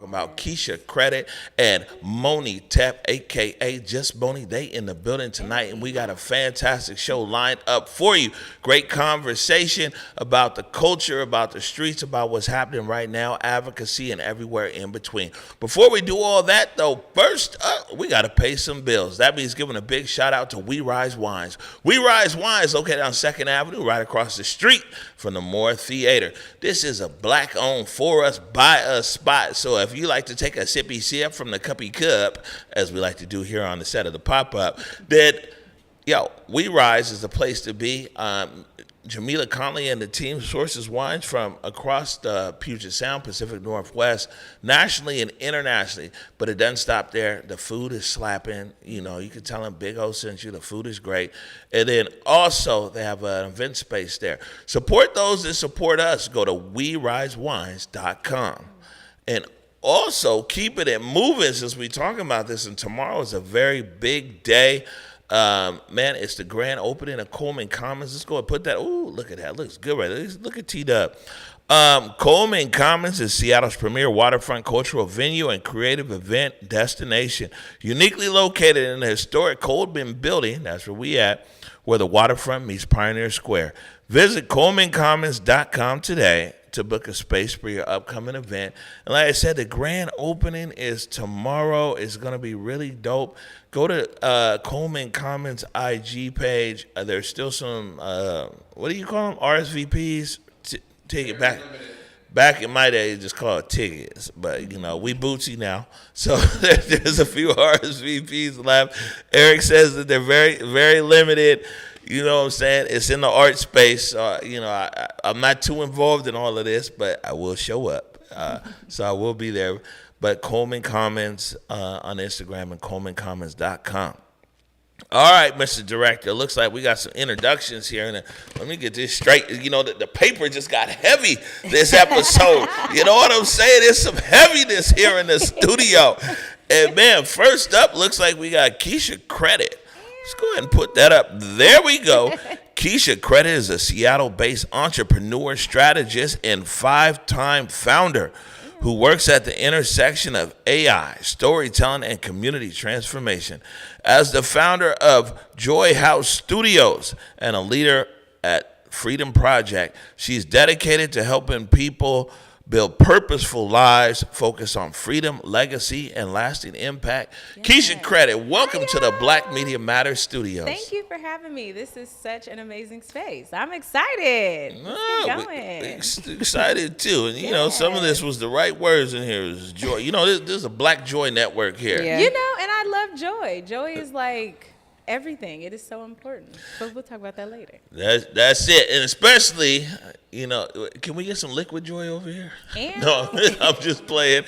About Keisha Credit and Moni Tep, a.k.a. JusMoni. They in the building tonight, and we got a fantastic show lined up for you. Great conversation about the culture, about the streets, about what's happening right now, advocacy, and everywhere in between. Before we do all that, though, first up, we got to pay some bills. That means giving a big shout out to We Rise Wines. We Rise Wines, located on 2nd Avenue, right across the street from the Moore Theater. This is a black-owned, for-us, by-us spot, so if you like to take a sippy sip from the cuppy cup, as we like to do here on the set of the pop-up, then, We Rise is the place to be. Jamila Conley and the team sources wines from across the Puget Sound, Pacific Northwest, nationally and internationally. But it doesn't stop there. The food is slapping. You can tell them Big O sent you. The food is great. And then also they have an event space there. Support those that support us. Go to WeRiseWines.com. And also, keeping it moving since we're talking about this, and tomorrow is a very big day. It's the grand opening of Coleman Commons. Let's go and put that. Ooh, look at that. Looks good right there. Look at T-Dub. Coleman Commons is Seattle's premier waterfront cultural venue and creative event destination. Uniquely located in the historic Coleman building, that's where we at, where the waterfront meets Pioneer Square. Visit ColemanCommons.com today to book a space for your upcoming event. And like I said, the grand opening is tomorrow. It's going to be really dope. Go to Coleman Commons IG page. There's still some, what do you call them? RSVPs? Ticket back. Back in my day, just called tickets. But, we bootsy now. So there's a few RSVPs left. Eric says that they're very, very limited. You know what I'm saying? It's in the art space. I'm not too involved in all of this, but I will show up. So I will be there. But Coleman Commons on Instagram and ColemanCommons.com. All right, Mr. Director. Looks like we got some introductions here. And let me get this straight. The paper just got heavy this episode. You know what I'm saying? There's some heaviness here in the studio. And, man, first up, looks like we got Keisha Credit. Let's go ahead and put that up. There we go. Keisha Credit is a Seattle-based entrepreneur, strategist, and 5-time founder who works at the intersection of AI, storytelling, and community transformation. As the founder of Joy House Studios and a leader at Freedom Project, she's dedicated to helping people build purposeful lives, focus on freedom, legacy, and lasting impact. Yes. Keisha Credit, welcome to the Black Media Matters Studios. Thank you for having me. This is such an amazing space. I'm excited. Let's get going. Excited too. And some of this was the right words in here. It was joy. This is a Black Joy network here. Yeah. And I love joy. Joy is like everything. It is so important. But we'll talk about that later. That's it. And especially, can we get some liquid joy over here? No, I'm just playing.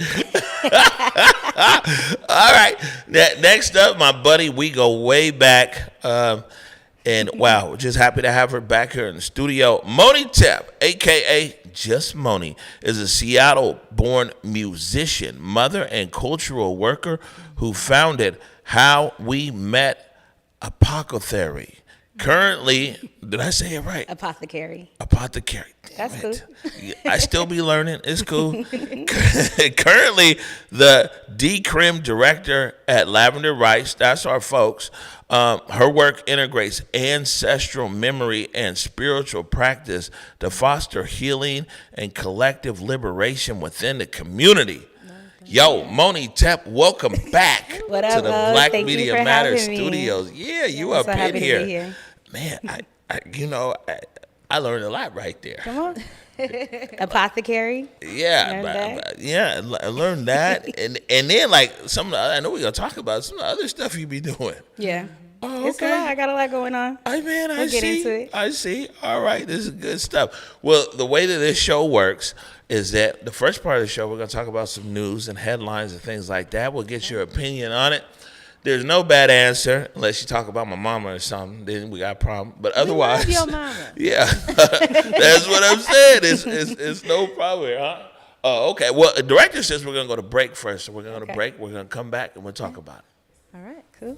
All right. Next up, my buddy, we go way back. And wow, just happy to have her back here in the studio. Moni Tep, a.k.a. JusMoni, is a Seattle-born musician, mother, and cultural worker who founded How We Met Apothecary. Currently, did I say it right? Apothecary. That's cool. I still be learning. It's cool. Currently, the decrim director at Lavender Rice. That's our folks. Her work integrates ancestral memory and spiritual practice to foster healing and collective liberation within the community. Yo, Moni Tep, welcome back to the Black Media Matters Studios. Yeah, you up in here. Man, I learned a lot right there. Come on. Apothecary. Yeah, I learned that. and then like I know we're going to talk about some of the other stuff you be doing. Yeah. Oh, okay. It's a lot. I got a lot going on. I see. Get into it. I see. All right, this is good stuff. Well, the way that this show works is that the first part of the show, we're going to talk about some news and headlines and things like that. We'll get your opinion on it. There's no bad answer unless you talk about my mama or something. Then we got a problem. But otherwise, we love your mama. Yeah, that's what I'm saying. It's no problem here, huh? Oh, okay. Well, the director says we're going to go to break first. So we're going to go to break. We're going to come back and we'll talk about it. All right, cool.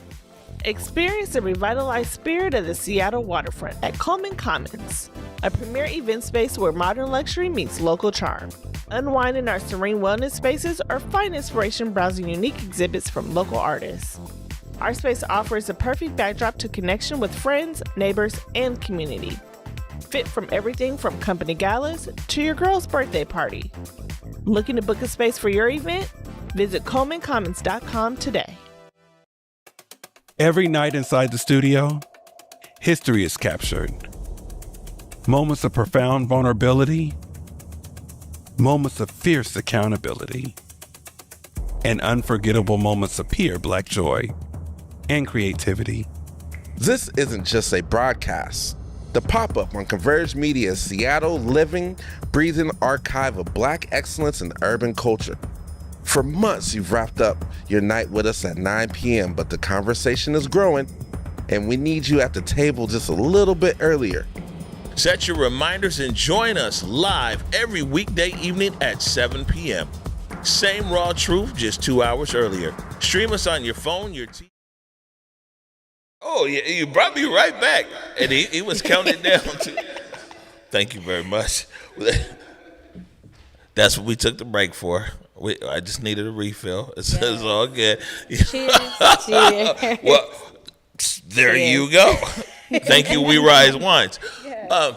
Experience the revitalized spirit of the Seattle waterfront at Coleman Commons, a premier event space where modern luxury meets local charm. unwind in our serene wellness spaces, or find inspiration browsing unique exhibits from local artists. Our space offers the perfect backdrop to connection with friends, neighbors, and community. Fit from everything from company galas to your girl's birthday party. Looking to book a space for your event? Visit ColemanCommons.com today. Every night inside the studio, history is captured. Moments of profound vulnerability, moments of fierce accountability, and unforgettable moments of pure Black joy and creativity. This isn't just a broadcast. The pop-up on Converge Media's Seattle living, breathing archive of Black excellence in urban culture. For months, you've wrapped up your night with us at 9 p.m., but the conversation is growing, and we need you at the table just a little bit earlier. Set your reminders and join us live every weekday evening at 7 p.m. Same raw truth, just 2 hours earlier. Stream us on your phone, your TV. Oh, yeah, you brought me right back. And he was counting down to. Thank you very much. That's what we took the break for. I just needed a refill. It's all good. Cheers. Well, there you go. Thank you, We Rise Wines. Yeah.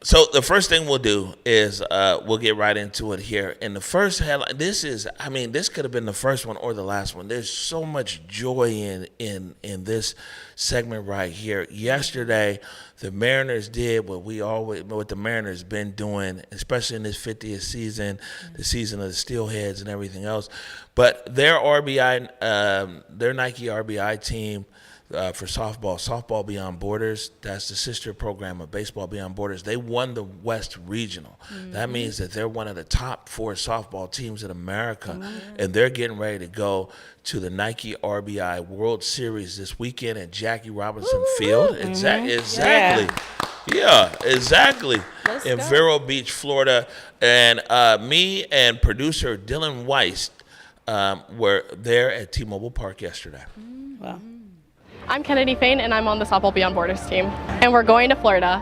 So the first thing we'll do is we'll get right into it here. And the first headline, this could have been the first one or the last one. There's so much joy in this segment right here. Yesterday, the Mariners did what the Mariners been doing, especially in this 50th season, the season of the Steelheads and everything else. But their their Nike RBI team, for softball Beyond Borders, that's the sister program of Baseball Beyond Borders. They won the West Regional. Mm-hmm. That means that they're one of the top 4 softball teams in America, and they're getting ready to go to the Nike RBI World Series this weekend at Jackie Robinson Field. Exactly. Yeah, exactly. In Vero Beach, Florida. And me and producer Dylan Weiss were there at T-Mobile Park yesterday. Wow. I'm Kennedy Fain, and I'm on the Softball Beyond Borders team. And we're going to Florida.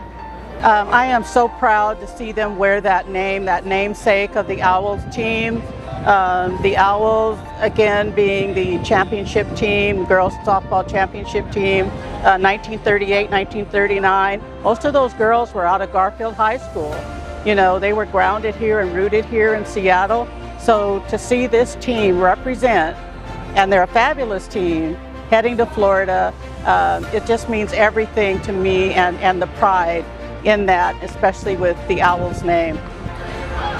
I am so proud to see them wear that namesake of the Owls team. The Owls, again, being the championship team, girls softball championship team, 1938, 1939. Most of those girls were out of Garfield High School. You know, they were grounded here and rooted here in Seattle. So to see this team represent, and they're a fabulous team, heading to Florida, it just means everything to me, and the pride in that, especially with the Owls name.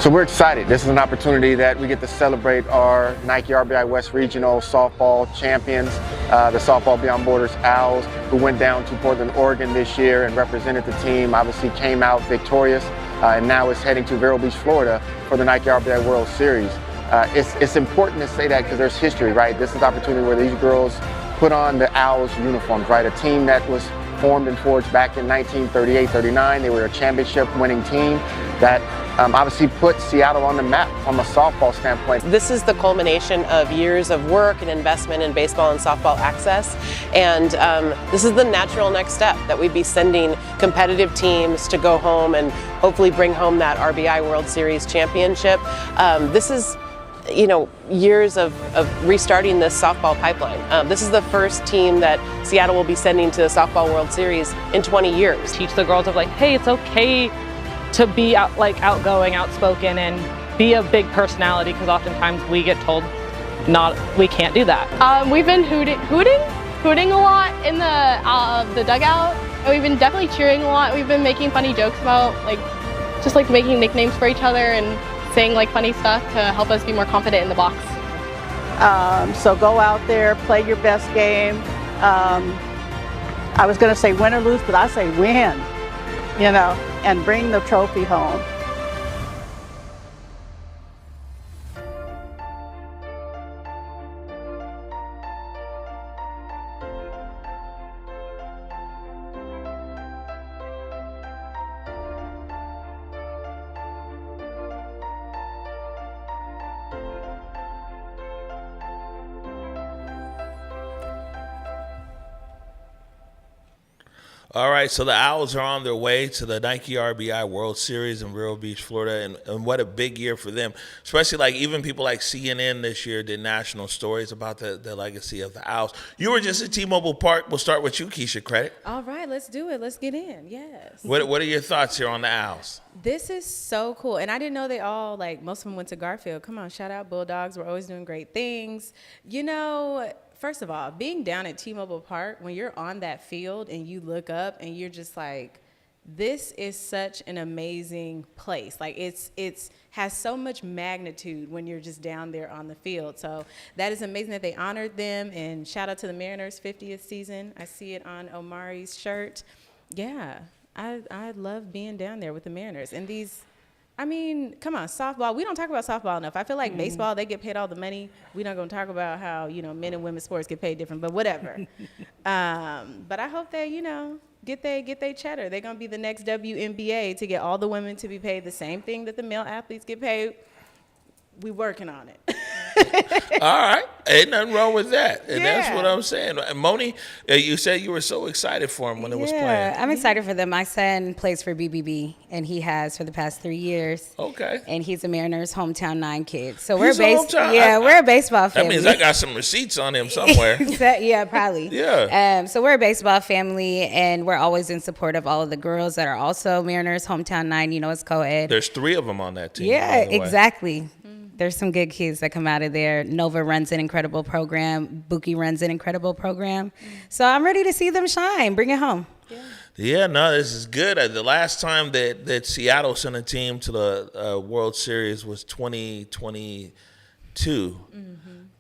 So we're excited. This is an opportunity that we get to celebrate our Nike RBI West Regional softball champions, the Softball Beyond Borders Owls, who went down to Portland, Oregon this year and represented the team, obviously came out victorious, and now is heading to Vero Beach, Florida for the Nike RBI World Series. It's important to say that because there's history, right? This is an opportunity where these girls put on the Owls uniforms, right? A team that was formed and forged back in 1938-39. They were a championship winning team that obviously put Seattle on the map from a softball standpoint. This is the culmination of years of work and investment in baseball and softball access, and this is the natural next step, that we'd be sending competitive teams to go home and hopefully bring home that RBI World Series championship. This is years of restarting this softball pipeline. This is the first team that Seattle will be sending to the Softball World Series in 20 years. Teach the girls of hey, it's okay to be outgoing, outspoken, and be a big personality, because oftentimes we get told we can't do that. We've been hooting a lot in the dugout, and we've been definitely cheering a lot. We've been making funny jokes about just making nicknames for each other and saying funny stuff to help us be more confident in the box. So go out there, play your best game. I was going to say win or lose, but I say win, and bring the trophy home. All right, so the Owls are on their way to the Nike RBI World Series in Vero Beach, Florida, and what a big year for them. Especially like even people like CNN this year did national stories about the legacy of the Owls. You were just at T-Mobile Park. We'll start with you, Keisha Credit. All right, let's do it. Let's get in. Yes. What are your thoughts here on the Owls? This is so cool. And I didn't know they all, like, most of them went to Garfield. Come on, shout out Bulldogs. We're always doing great things. You know, first of all, being down at T-Mobile Park, when you're on that field and you look up and you're just like, this is such an amazing place. Like, it's has so much magnitude when you're just down there on the field. So that is amazing that they honored them. And shout out to the Mariners' 50th season. I see it on Omari's shirt. Yeah. I love being down there with the Mariners. And these, I mean, come on, softball. We don't talk about softball enough. I feel like baseball, they get paid all the money. We're not going to talk about how, you know, men and women's sports get paid different, but whatever. But I hope they, you know, get they cheddar. They're going to be the next WNBA to get all the women to be paid the same thing that the male athletes get paid. We working on it. All right. Ain't nothing wrong with that. And Yeah. that's what I'm saying. And Moni, you said you were so excited for him when it was playing. Yeah, I'm excited for them. My son plays for BBB, and he has for the past 3 years. Okay. And he's a Mariners hometown 9 kid. So He's we're a hometown- we're a baseball That family. means I got some receipts on him somewhere. Yeah, probably. Yeah. So we're a baseball family, and we're always in support of all of the girls that are also Mariners hometown 9. You know, it's co-ed. There's 3 of them on that team. Yeah, by the way. exactly. There's some good kids that come out of there. Nova runs an incredible program. Buki runs an incredible program. So I'm ready to see them shine. Bring it home. Yeah, no, this is good. The last time that Seattle sent a team to the World Series was 2022,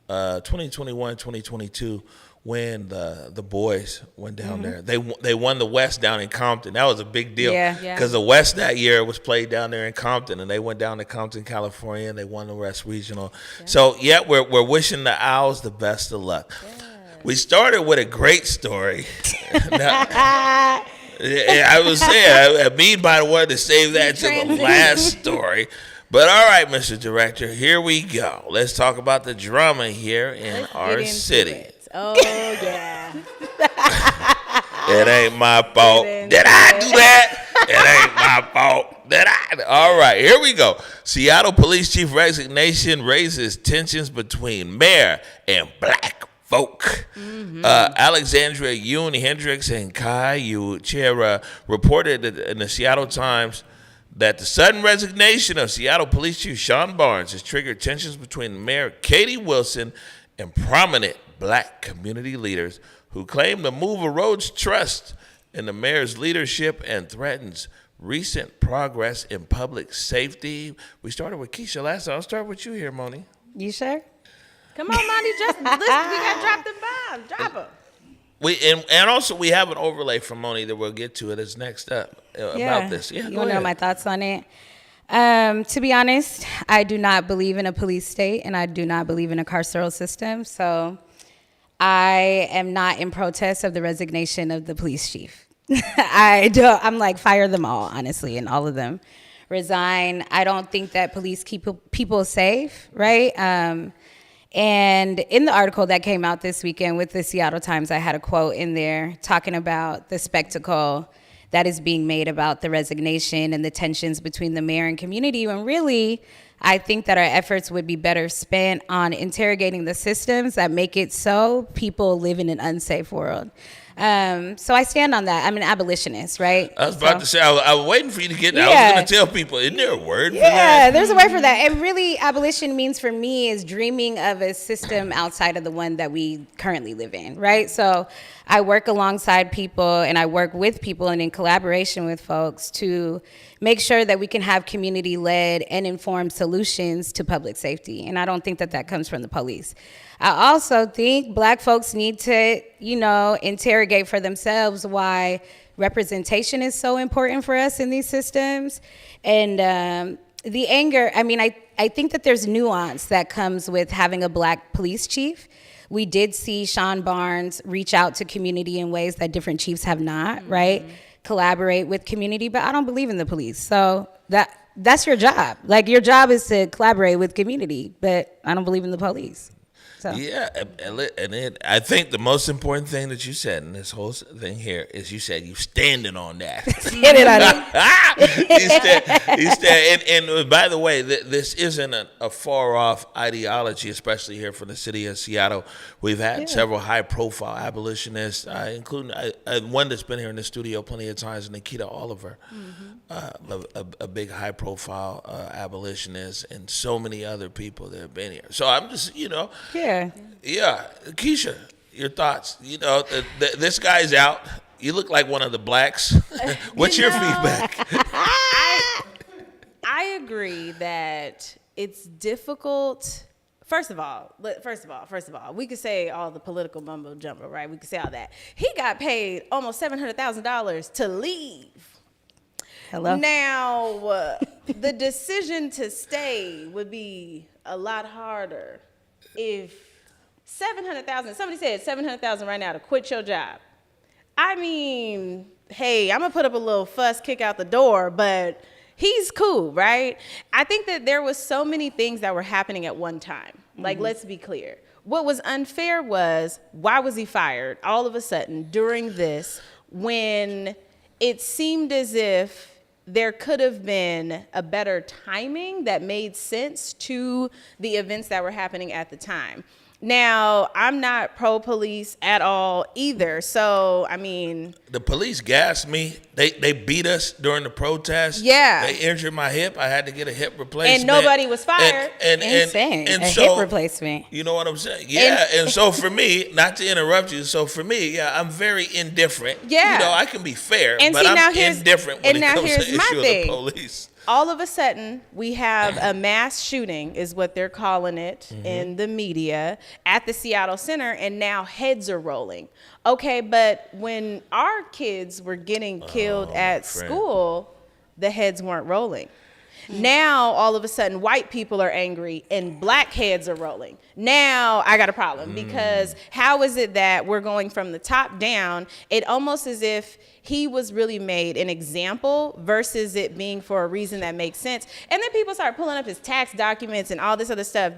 2021, 2022, when the boys went down there. They won the West down in Compton. That was a big deal. Yeah. Because the West that year was played down there in Compton, and they went down to Compton, California, and they won the West Regional. Yeah. So, yeah, we're wishing the Owls the best of luck. Yeah. We started with a great story. Now, I was saying, I by the way, to save that to the last story. But all right, Mr. Director, here we go. Let's talk about the drama here in our city. Oh, yeah. It ain't my fault. Did I do that? It ain't my fault. Did I? All right, here we go. Seattle Police Chief resignation raises tensions between mayor and black folk. Alexandria Yoon Hendricks and Kai Uchera reported in the Seattle Times that the sudden resignation of Seattle Police Chief Sean Barnes has triggered tensions between Mayor Katie Wilson and prominent black community leaders who claim the move erodes trust in the mayor's leadership and threatens recent progress in public safety. We started with Keisha last time. I'll start with you here, Moni. You sure? Come on, Monty, just listen. We got to drop the bombs. Drop them. And also we have an overlay from Moni that we'll get to. It is next up about this. Yeah, you want to know my thoughts on it? To be honest, I do not believe in a police state, and I do not believe in a carceral system. So I am not in protest of the resignation of the police chief. I'm like, fire them all, honestly, and all of them resign. I don't think that police keep people safe, right? And in the article that came out this weekend with the Seattle Times, I had a quote in there talking about the spectacle that is being made about the resignation and the tensions between the mayor and community, when really, I think that our efforts would be better spent on interrogating the systems that make it so people live in an unsafe world. So I stand on that. I'm an abolitionist, right? I was about to say, I was waiting for you to get there. Yeah. I was going to tell people, isn't there a word for that? Yeah, there's a word for that. And really, abolition means for me is dreaming of a system outside of the one that we currently live in, right? So I work alongside people and I work with people and in collaboration with folks to make sure that we can have community-led and informed solutions to public safety. And I don't think that that comes from the police. I also think black folks need to, interrogate for themselves why representation is so important for us in these systems. And the anger, I think that there's nuance that comes with having a black police chief. We did see Sean Barnes reach out to community in ways that different chiefs have not, right? Collaborate with community, but I don't believe in the police. So that's your job. Like, your job is to collaborate with community, but I don't believe in the police. So Yeah, and then I think the most important thing that you said in this whole thing here is you said you standing on that. hit it on it. You stand, and by the way, this isn't a far off ideology, especially here from the city of Seattle. We've had several high profile abolitionists, including one that's been here in the studio plenty of times, Nikita Oliver, a big high profile abolitionist, and so many other people that have been here. So I'm just, Yeah. yeah, Keisha, your thoughts? This guy's out. You look like one of the blacks. What's your feedback? I agree that it's difficult. First of all, we could say all the political mumbo jumbo, right? We could say all that. He got paid almost $700,000 to leave. Hello. Now, the decision to stay would be a lot harder if $700,000. Somebody said $700,000 right now to quit your job. I mean, hey, I'm gonna put up a little fuss, kick out the door, but he's cool, right? I think that there was so many things that were happening at one time. Like, let's be clear. What was unfair was, why was he fired all of a sudden during this when it seemed as if there could have been a better timing that made sense to the events that were happening at the time. Now, I'm not pro-police at all either. So, I mean, the police gassed me. They beat us during the protest. Yeah. They injured my hip. I had to get a hip replacement. And nobody was fired. Insane. And a so, hip replacement. You know what I'm saying? Yeah. And so for me, not to interrupt you, so for me, I'm very indifferent. Yeah. I can be fair, And but see, now I'm here's- indifferent when and it now comes to here's the my issue thing. of the police. All of a sudden, we have a mass shooting, is what they're calling it in the media, at the Seattle Center, and now heads are rolling. Okay, but when our kids were getting killed at school, the heads weren't rolling. Now, all of a sudden, white people are angry and black heads are rolling. Now, I got a problem because how is it that we're going from the top down? It almost as if he was really made an example versus it being for a reason that makes sense. And then people start pulling up his tax documents and all this other stuff.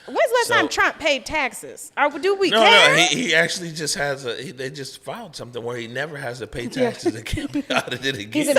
When's the last time Trump paid taxes? Or do we care? No, he actually just has they just filed something where he never has to pay taxes. It can't be audited again.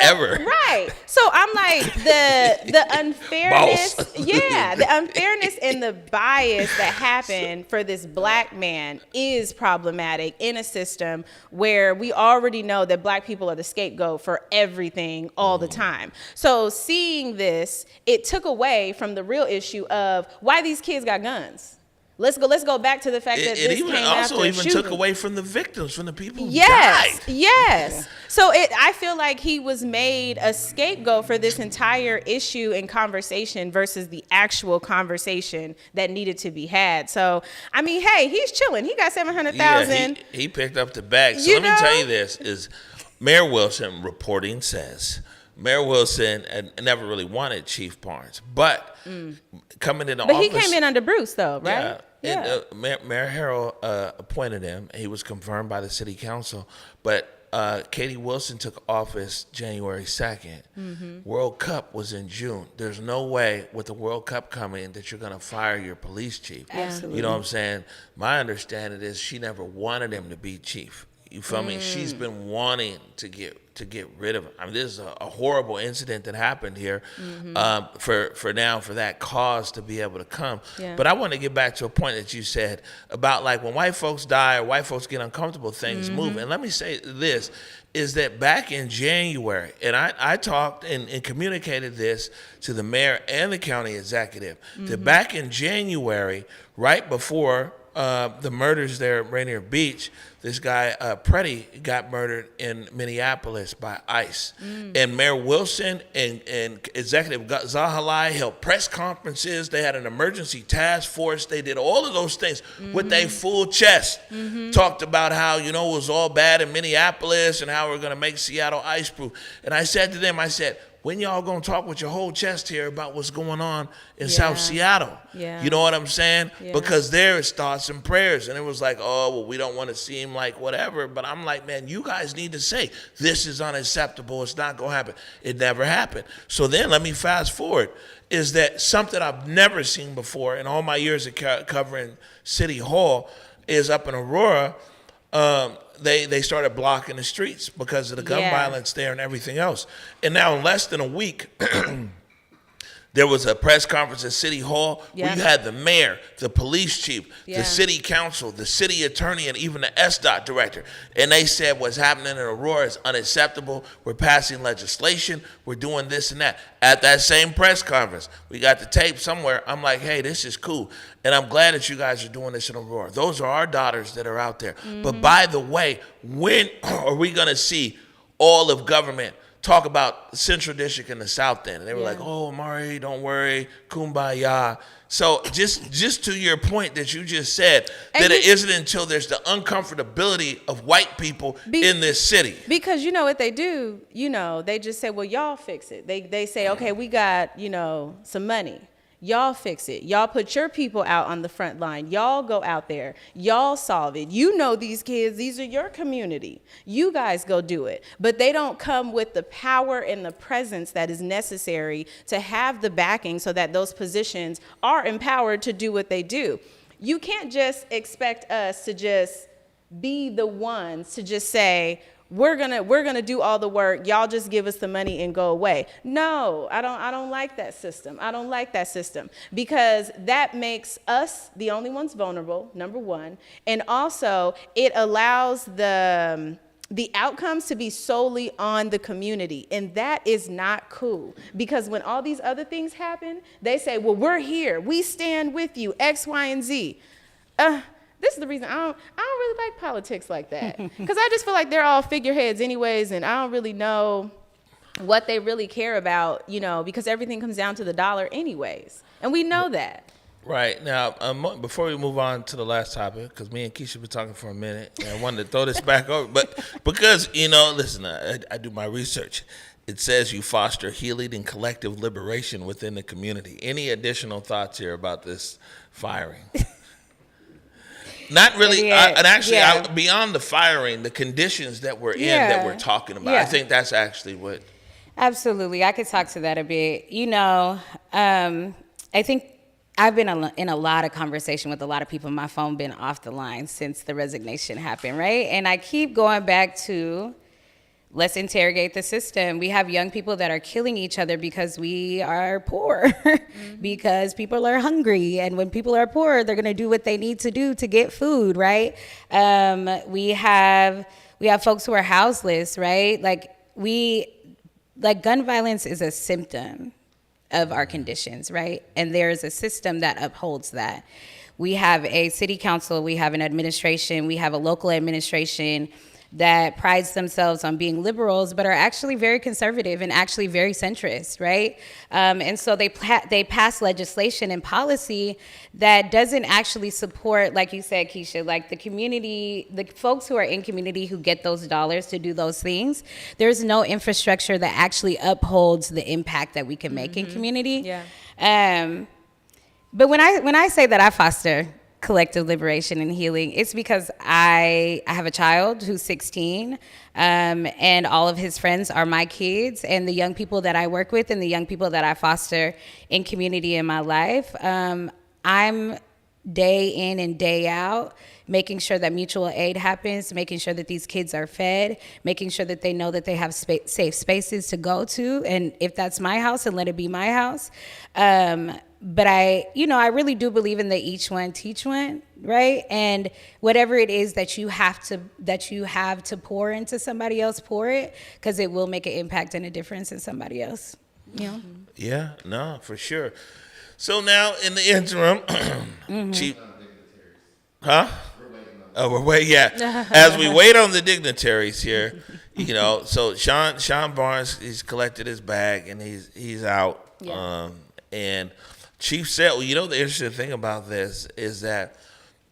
Ever. Right. So I'm like, the unfairness, the unfairness and the bias that happened for this black man is problematic in a system where we already know that black people are the scapegoat for everything all the time. So seeing this, it took away from the real issue of why these kids got guns. Let's go back to the fact that this came after a shooting. Took away from the victims, from the people who Yes. died. So I feel like he was made a scapegoat for this entire issue and conversation versus the actual conversation that needed to be had. So, I mean, hey, he's chilling. He got $700,000. Yeah, he picked up the bag. So let me tell you this, is Mayor Wilson reporting says, Mayor Wilson never really wanted Chief Barnes, but coming into office. But he came in under Bruce, though, right? Yeah. And, Mayor Harrell appointed him. He was confirmed by the city council. But Katie Wilson took office January 2nd. World Cup was in June. There's no way with the World Cup coming that you're going to fire your police chief. Absolutely. You know what I'm saying? My understanding is she never wanted him to be chief. You feel me? She's been wanting to get rid of him. I mean, this is a horrible incident that happened here for that cause to be able to come. Yeah. But I want to get back to a point that you said about like when white folks die or white folks get uncomfortable, things move. And let me say this, is that back in January, and I talked and communicated this to the mayor and the county executive, that back in January, right before the murders there at Rainier Beach, this guy, Preddy, got murdered in Minneapolis by ICE. And Mayor Wilson and Executive Zahalai held press conferences. They had an emergency task force. They did all of those things with their full chest. Talked about how, it was all bad in Minneapolis and how we're going to make Seattle ICE-proof. And I said to them, when y'all gonna talk with your whole chest here about what's going on in South Seattle? Yeah. You know what I'm saying? Yeah. Because there is thoughts and prayers, and it was like, oh, well, we don't want to seem like whatever. But I'm like, man, you guys need to say this is unacceptable. It's not gonna happen. It never happened. So then let me fast forward. Is that something I've never seen before in all my years of covering City Hall? Is up in Aurora. They started blocking the streets because of the gun violence there and everything else. And now in less than a week, there was a press conference at City Hall where you had the mayor, the police chief, the city council, the city attorney, and even the SDOT director. And they said what's happening in Aurora is unacceptable. We're passing legislation. We're doing this and that. At that same press conference, we got the tape somewhere. I'm like, hey, this is cool. And I'm glad that you guys are doing this in Aurora. Those are our daughters that are out there. But by the way, when are we going to see all of government talk about the Central District and the South End? And they were like, oh, Mari, don't worry, kumbaya. So just to your point that you just said, that it isn't until there's the uncomfortability of white people in this city. Because you know what they do, they just say, well, y'all fix it. They say, okay, we got, some money. Y'all fix it. Y'all put your people out on the front line. Y'all go out there. Y'all solve it. You know these kids. These are your community. You guys go do it. But they don't come with the power and the presence that is necessary to have the backing so that those positions are empowered to do what they do. You can't just expect us to just be the ones to just say, we're gonna do all the work. Y'all just give us the money and go away. No, I don't like that system. I don't like that system because that makes us the only ones vulnerable, number one, and also it allows the outcomes to be solely on the community, and that is not cool. Because when all these other things happen, they say, well, we're here. We stand with you, X, Y, and Z. This is the reason I don't really like politics like that. Because I just feel like they're all figureheads anyways, and I don't really know what they really care about, because everything comes down to the dollar anyways. And we know that. Right. Now, before we move on to the last topic, because me and Keisha been talking for a minute, and I wanted to throw this back over. But because, listen, I do my research. It says you foster healing and collective liberation within the community. Any additional thoughts here about this firing? Not really, and actually, beyond the firing, the conditions that we're in that we're talking about. I think that's actually what. Absolutely, I could talk to that a bit. I think I've been in a lot of conversation with a lot of people. My phone been off the line since the resignation happened, right? And I keep going back to, let's interrogate the system. We have young people that are killing each other because we are poor, because people are hungry. And when people are poor, they're going to do what they need to do to get food, right? We have folks who are houseless, right? Gun violence is a symptom of our conditions, right? And there's a system that upholds that. We have a city council, we have an administration, we have a local administration that prides themselves on being liberals, but are actually very conservative and actually very centrist, right? And so they pass legislation and policy that doesn't actually support, like you said, Keisha, like the community, the folks who are in community who get those dollars to do those things. There's no infrastructure that actually upholds the impact that we can make in community. Yeah. But when I say that I foster collective liberation and healing, it's because I have a child who's 16, and all of his friends are my kids, and the young people that I work with and the young people that I foster in community in my life, I'm day in and day out making sure that mutual aid happens, making sure that these kids are fed, making sure that they know that they have safe spaces to go to, and if that's my house, then let it be my house. But I really do believe in the each one teach one, right? And whatever it is that you have to pour into somebody else, pour it, because it will make an impact and a difference in somebody else. Yeah, no, for sure. So now in the interim, Chief, Oh, we're waiting. Yeah, as we wait on the dignitaries here, So Sean Barnes, he's collected his bag and he's out. Yeah. And Chief said, the interesting thing about this is that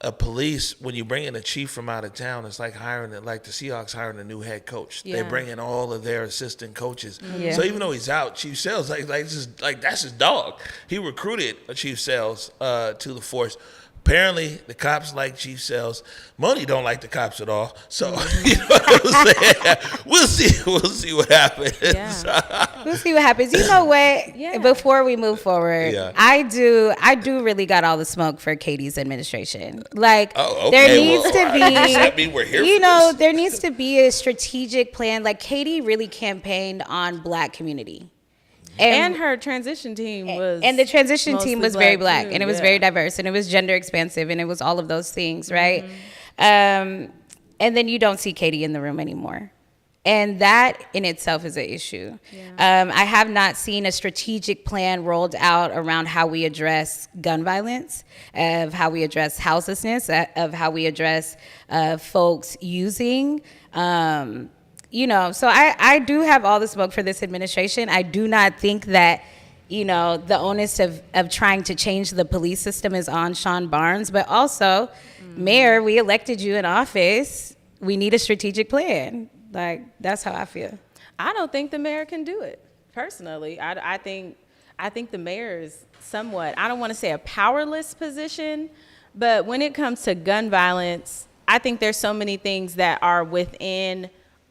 a police, when you bring in a chief from out of town, it's like like the Seahawks hiring a new head coach. Yeah. They bring in all of their assistant coaches. Yeah. So even though he's out, Chief Sales, that's his dog. He recruited a Chief Sales to the force. Apparently, the cops like Chief Sales. Moni don't like the cops at all. So, you know what I'm saying? We'll see what happens. Yeah. We'll see what happens. You know what? Yeah. Before we move forward, Yeah. I do really got all the smoke for Katie's administration. Like, Oh, okay. there needs Well, to be, does that mean we're here you for know, this? there needs to be a strategic plan. Like, Katie really campaigned on Black community. And her transition team was, and the transition team mostly was very Black, too, and it was yeah. very diverse, and it was gender expansive, and it was all of those things, right? Mm-hmm. And then you don't see Katie in the room anymore. And that in itself is an issue. Yeah. I have not seen a strategic plan rolled out around how we address gun violence, of how we address houselessness, of how we address folks using. You know, so I do have all the smoke for this administration. I do not think that, you know, the onus of trying to change the police system is on Sean Barnes, but also, Mayor, we elected you in office. We need a strategic plan. Like, that's how I feel. I don't think the mayor can do it. Personally, I think the mayor is somewhat, I don't want to say a powerless position, but when it comes to gun violence, I think there's so many things that are within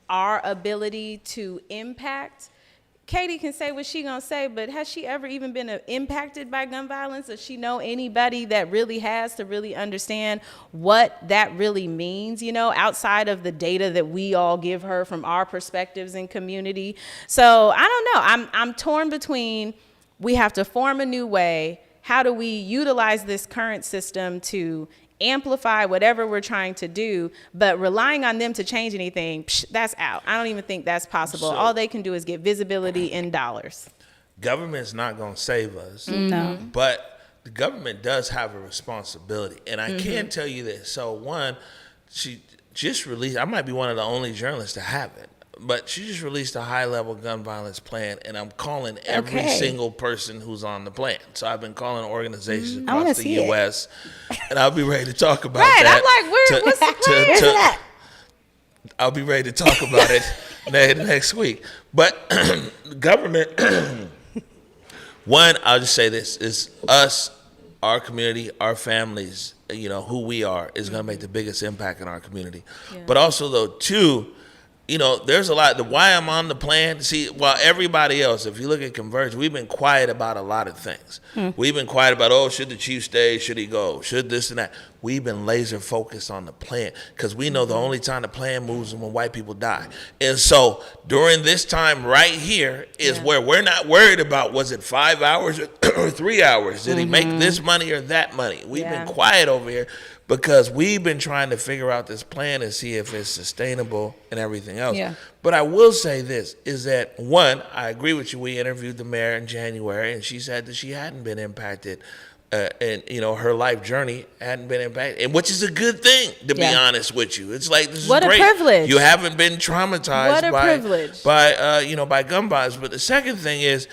our ability to impact. Katie can say what she gonna say, but has she ever even been impacted by gun violence? Does she know anybody that really has to really understand what that really means, you know, outside of the data that we all give her from our perspectives and community? So I don't know, I'm torn between, we have to form a new way. How do we utilize this current system to amplify whatever we're trying to do, but relying on them to change anything, that's out. I don't even think that's possible. So, all they can do is get visibility in dollars. Government's not going to save us. No. But the government does have a responsibility. And I can tell you this. So one, she just released, I might be one of the only journalists to have it, but she just released a high-level gun violence plan, and I'm calling every single person who's on the plan. So I've been calling organizations across the U.S., and I'll be ready to talk about that. I'm like, what's the plan? Where's that? I'll be ready to talk about it next week. But government, one, I'll just say this, is us, our community, our families, you know, who we are, is going to make the biggest impact in our community. Yeah. But also, though, two, you know, there's a lot. Why I'm on the plan, see, while everybody else, if you look at Converge, we've been quiet about a lot of things. We've been quiet about, oh, should the chief stay? Should he go? Should this and that? We've been laser focused on the plan because we know the only time the plan moves is when white people die. And so during this time right here is where we're not worried about, was it 5 hours or 3 hours? Did he make this money or that money? We've been quiet over here because we've been trying to figure out this plan and see if it's sustainable and everything else. Yeah. But I will say this, is that, one, I agree with you. We interviewed the mayor in January, and she said that she hadn't been impacted, and, you know, her life journey hadn't been impacted, and which is a good thing, to be honest with you. It's like, this is great. What a privilege. You haven't been traumatized by gun violence. But the second thing is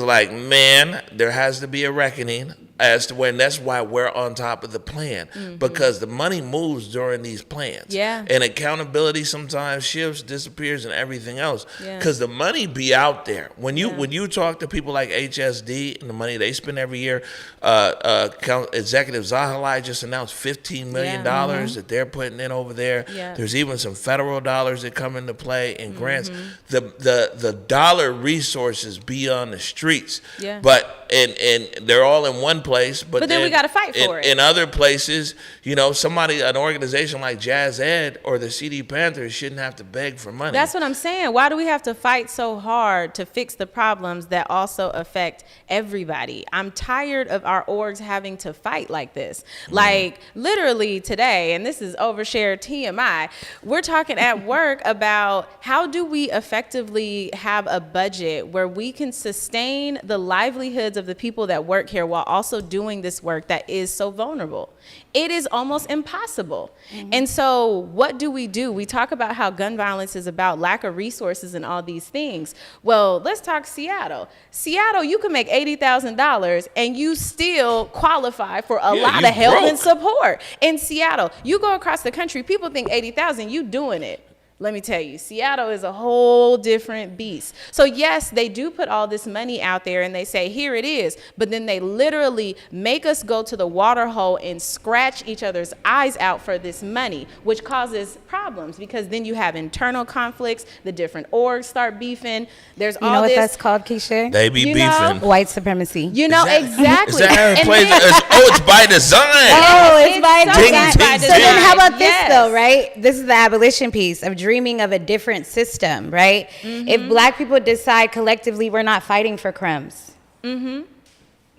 like, man, there has to be a reckoning as to when. That's why we're on top of the plan, because the money moves during these plans. Yeah. And accountability sometimes shifts, disappears, and everything else. Because the money be out there. When you talk to people like HSD and the money they spend every year, Executive Zahalai just announced $15 million that they're putting in over there. Yeah. There's even some federal dollars that come into play in grants. The dollar resources be on the streets. Yeah. But and they're all in one place, but then we got to fight for it. In other places, you know, an organization like Jazz Ed or the CD Panthers shouldn't have to beg for money. That's what I'm saying. Why do we have to fight so hard to fix the problems that also affect everybody? I'm tired of our orgs having to fight like this. Like, literally today, and this is overshared TMI, we're talking at work about how do we effectively have a budget where we can sustain the livelihoods of the people that work here while also doing this work that is so vulnerable. It is almost impossible. And so what do? We talk about how gun violence is about lack of resources and all these things. Well, let's talk Seattle. Seattle, you can make $80,000 and you still qualify for a lot of help and support. In Seattle, you go across the country, people think 80,000, you doing it. Let me tell you, Seattle is a whole different beast. So yes, they do put all this money out there and they say, here it is. But then they literally make us go to the water hole and scratch each other's eyes out for this money, which causes problems because then you have internal conflicts. The different orgs start beefing. There's all this. You know what that's called, Keisha? They be beefing. White supremacy. You know, exactly. Is that how it plays? It's by design. It's by design. So then how about this though, right? This is the abolition piece of dreaming of a different system, right? If Black people decide collectively we're not fighting for crumbs.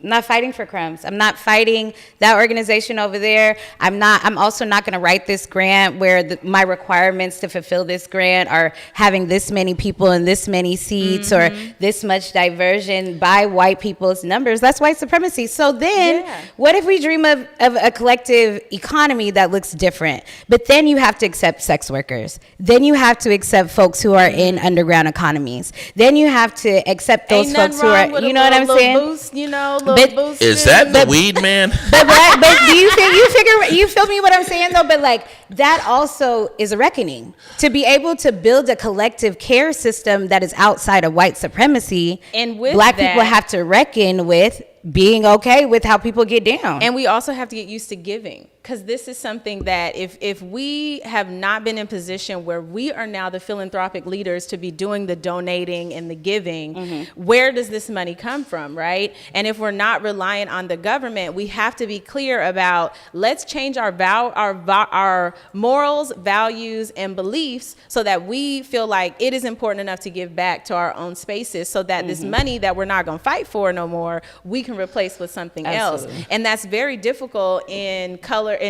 I'm not fighting for crumbs. I'm not fighting that organization over there. I'm also not going to write this grant where my requirements to fulfill this grant are having this many people in this many seats or this much diversion by white people's numbers. That's white supremacy. So then what if we dream of a collective economy that looks different? But then you have to accept sex workers. Then you have to accept folks who are in underground economies. Then you have to accept those folks who are, you know what I'm saying? Boost, you know, is that the weed man? But do you feel me what I'm saying though? But like that also is a reckoning to be able to build a collective care system that is outside of white supremacy. And with Black people have to reckon with being okay with how people get down. And we also have to get used to giving, because this is something that if we have not been in position where we are now the philanthropic leaders to be doing the donating and the giving, where does this money come from, right? And if we're not reliant on the government, we have to be clear about, let's change our morals, values, and beliefs so that we feel like it is important enough to give back to our own spaces so that this money that we're not going to fight for no more, we can replace with something else. And that's very difficult in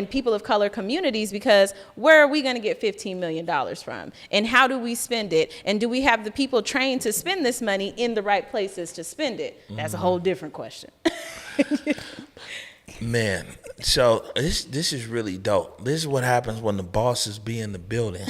people of color communities, because where are we going to get $15 million from? And how do we spend it? And do we have the people trained to spend this money in the right places to spend it? That's a whole different question. Man, so this is really dope. This is what happens when the bosses be in the building.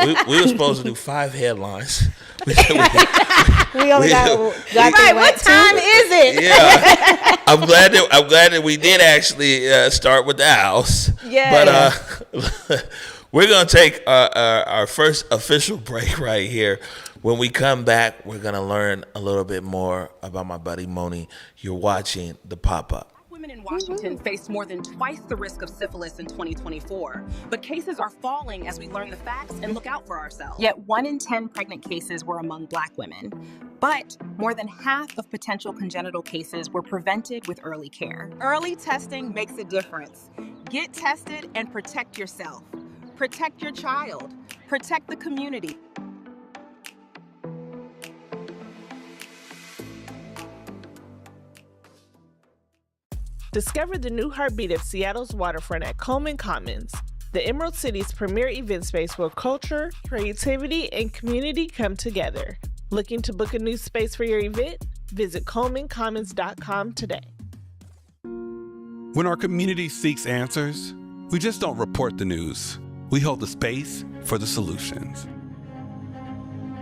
We were supposed to do 5 headlines. We only got right. What time is it? Yeah, I'm glad that we did actually start with the house. Yeah. But we're gonna take our first official break right here. When we come back, we're gonna learn a little bit more about my buddy Moni. You're watching The Pop-Up. Women in Washington faced more than twice the risk of syphilis in 2024, but cases are falling as we learn the facts and look out for ourselves. Yet 1 in 10 pregnant cases were among Black women, but more than half of potential congenital cases were prevented with early care. Early testing makes a difference. Get tested and protect yourself. Protect your child. Protect the community. Discover the new heartbeat of Seattle's waterfront at Coleman Commons, the Emerald City's premier event space where culture, creativity, and community come together. Looking to book a new space for your event? Visit ColemanCommons.com today. When our community seeks answers, we just don't report the news. We hold the space for the solutions.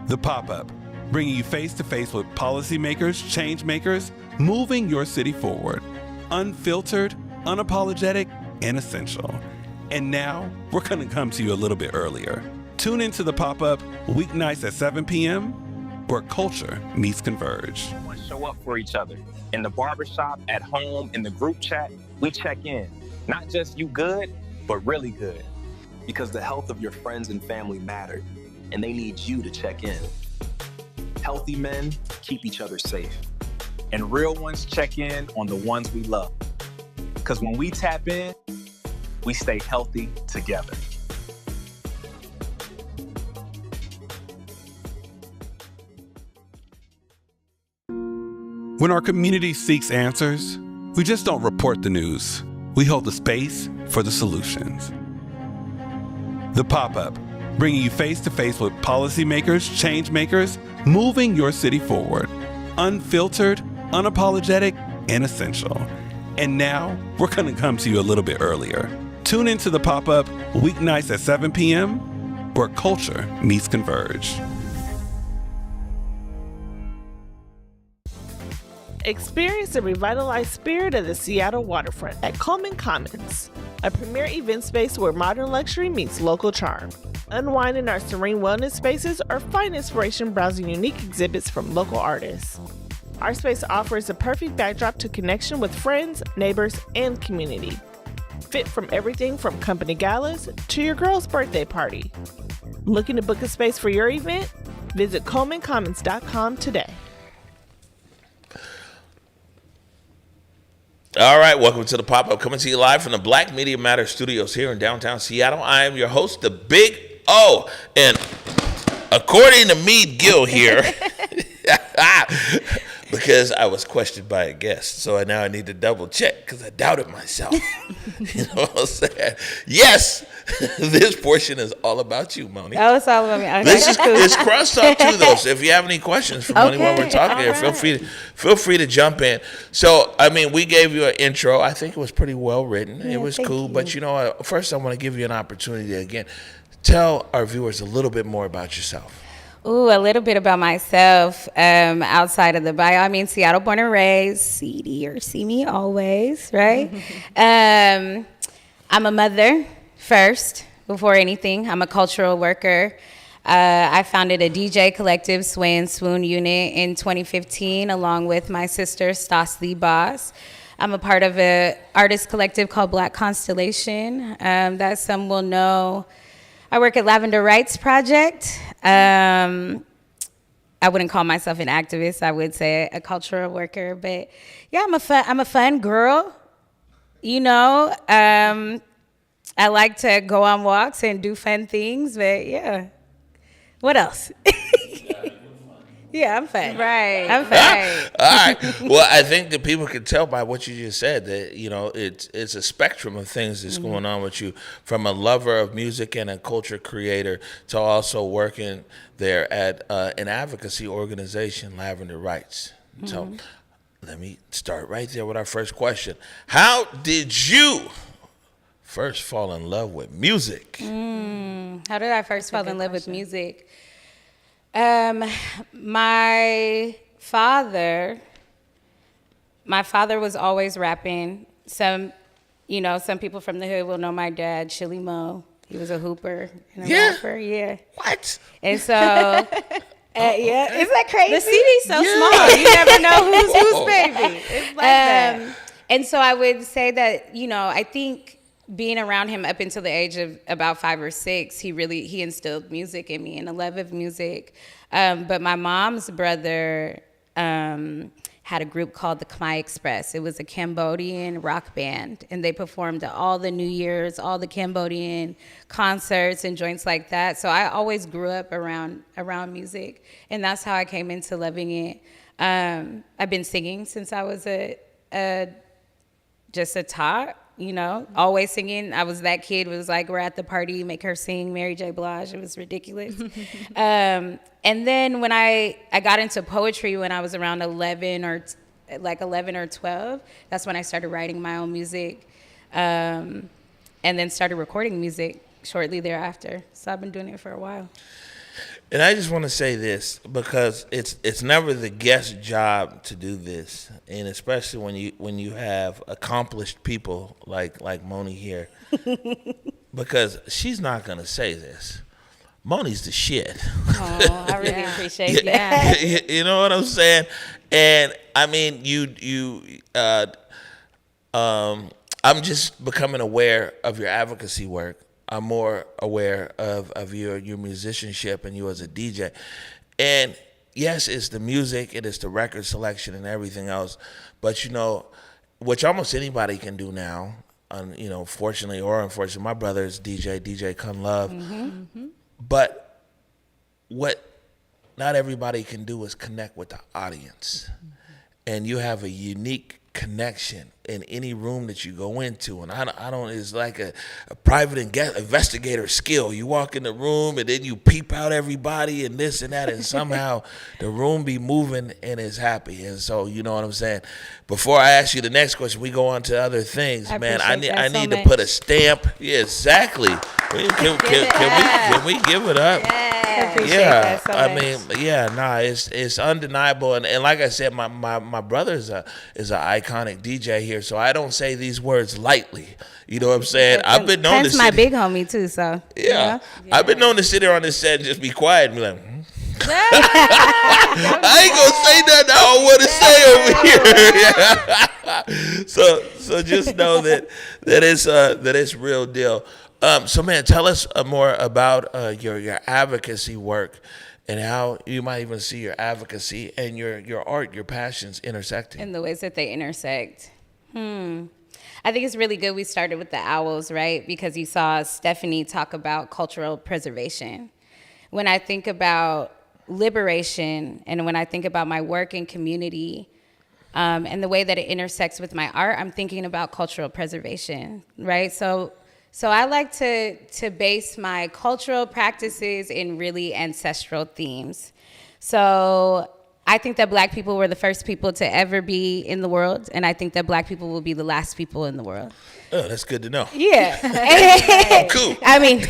The Pop-Up, bringing you face-to-face with policymakers, change makers, moving your city forward. Unfiltered, unapologetic, and essential. And now, we're going to come to you a little bit earlier. Tune into The Pop-Up weeknights at 7 p.m., where culture meets Converge. Show up for each other. In the barbershop, at home, in the group chat, we check in. Not just you good, but really good. Because the health of your friends and family matter, and they need you to check in. Healthy men keep each other safe. And real ones check in on the ones we love. Because when we tap in, we stay healthy together. When our community seeks answers, we just don't report the news. We hold the space for the solutions. The Pop-Up, bringing you face-to-face with policymakers, change makers, moving your city forward. Unfiltered, unapologetic, and essential. And now, we're going to come to you a little bit earlier. Tune into the pop-up weeknights at 7 p.m. where culture meets Converge. Experience the revitalized spirit of the Seattle waterfront at Coleman Commons, a premier event space where modern luxury meets local charm. Unwind in our serene wellness spaces or find inspiration browsing unique exhibits from local artists. Our space offers the perfect backdrop to connection with friends, neighbors, and community. Fit from everything from company galas to your girl's birthday party. Looking to book a space for your event? Visit ColemanCommons.com today. All right, welcome to the pop-up, coming to you live from the Black Media Matter studios here in downtown Seattle. I am your host, the Big O, and according to Meade Gill here, because I was questioned by a guest, so now I need to double check because I doubted myself. You know what I'm saying? Yes, this portion is all about you, Moni. Oh, it's all about me. Okay. This is it's crosstalk too, though. So if you have any questions for Moni while we're talking here, feel free to jump in. So I mean, we gave you an intro. I think it was pretty well written. Yeah, it was thank cool. you. But you know, first I want to give you an opportunity to, again, tell our viewers a little bit more about yourself. Ooh, a little bit about myself outside of the bio. I mean, Seattle born and raised, CD or see me always, right? I'm a mother first, before anything. I'm a cultural worker. I founded a DJ collective, Sway and Swoon Unit, in 2015, along with my sister, Stas Lee Boss. I'm a part of an artist collective called Black Constellation that some will know. I work at Lavender Rights Project. I wouldn't call myself an activist. I would say a cultural worker. But yeah, I'm a fun girl. You know, I like to go on walks and do fun things. But yeah, what else? Yeah, I'm fun. Right. I'm fun. All right. Well, I think that people can tell by what you just said that, you know, it's a spectrum of things that's going on with you, from a lover of music and a culture creator to also working there at an advocacy organization, Lavender Rights. So let me start right there with our first question. How did you first fall in love with music? How did I first fall in love with music? My father was always rapping. Some people from the hood will know my dad, Chili Mo. He was a hooper and a rapper. Yeah. What? And so, yeah, isn't that crazy? The CD's so small, you never know who's baby. It's like that. And so I would say that, you know, I think being around him up until the age of about 5 or 6, he instilled music in me and a love of music. But my mom's brother had a group called the Khmer Express. It was a Cambodian rock band, and they performed at all the New Year's, all the Cambodian concerts and joints like that. So I always grew up around music, and that's how I came into loving it. I've been singing since I was just a tot. You know, always singing. I was that kid who was like, we're at the party, make her sing Mary J. Blige. It was ridiculous. And then when I got into poetry when I was around 11 or 12, that's when I started writing my own music, and then started recording music shortly thereafter. So I've been doing it for a while. And I just want to say this, because it's never the guest's job to do this, and especially when you have accomplished people like Moni here, because she's not gonna say this. Moni's the shit. Oh, I really appreciate that. You know what I'm saying? And I mean, I'm just becoming aware of your advocacy work. I'm more aware of your musicianship and you as a DJ. And yes, it's the music, it is the record selection and everything else. But, you know, which almost anybody can do now, you know, fortunately or unfortunately. My brother is DJ Come Love. But what not everybody can do is connect with the audience. And you have a unique connection in any room that you go into. And I don't it's like a private investigator skill. You walk in the room and then you peep out everybody and this and that, and somehow the room be moving and is happy. And so, you know what I'm saying? Before I ask you the next question, we go on to other things, man. I need to put a stamp. Yeah, exactly. Can we give it up? Yeah, I mean, it's undeniable, and like I said, my brother is an iconic DJ here, so I don't say these words lightly. You know what I'm saying? I've been known to my big homie too, so yeah. I've been known to sit there on this set and just be quiet and be like, I ain't gonna say nothing I don't want to say over here. So just know that it's real deal. So man, tell us more about your advocacy work and how you might even see your advocacy and your art, your passions intersecting. And the ways that they intersect. I think it's really good we started with the owls, right? Because you saw Stephanie talk about cultural preservation. When I think about liberation and when I think about my work in community and the way that it intersects with my art, I'm thinking about cultural preservation, right? So I like to base my cultural practices in really ancestral themes. So I think that Black people were the first people to ever be in the world, and I think that Black people will be the last people in the world. Oh, that's good to know. Yeah. Cool. I mean,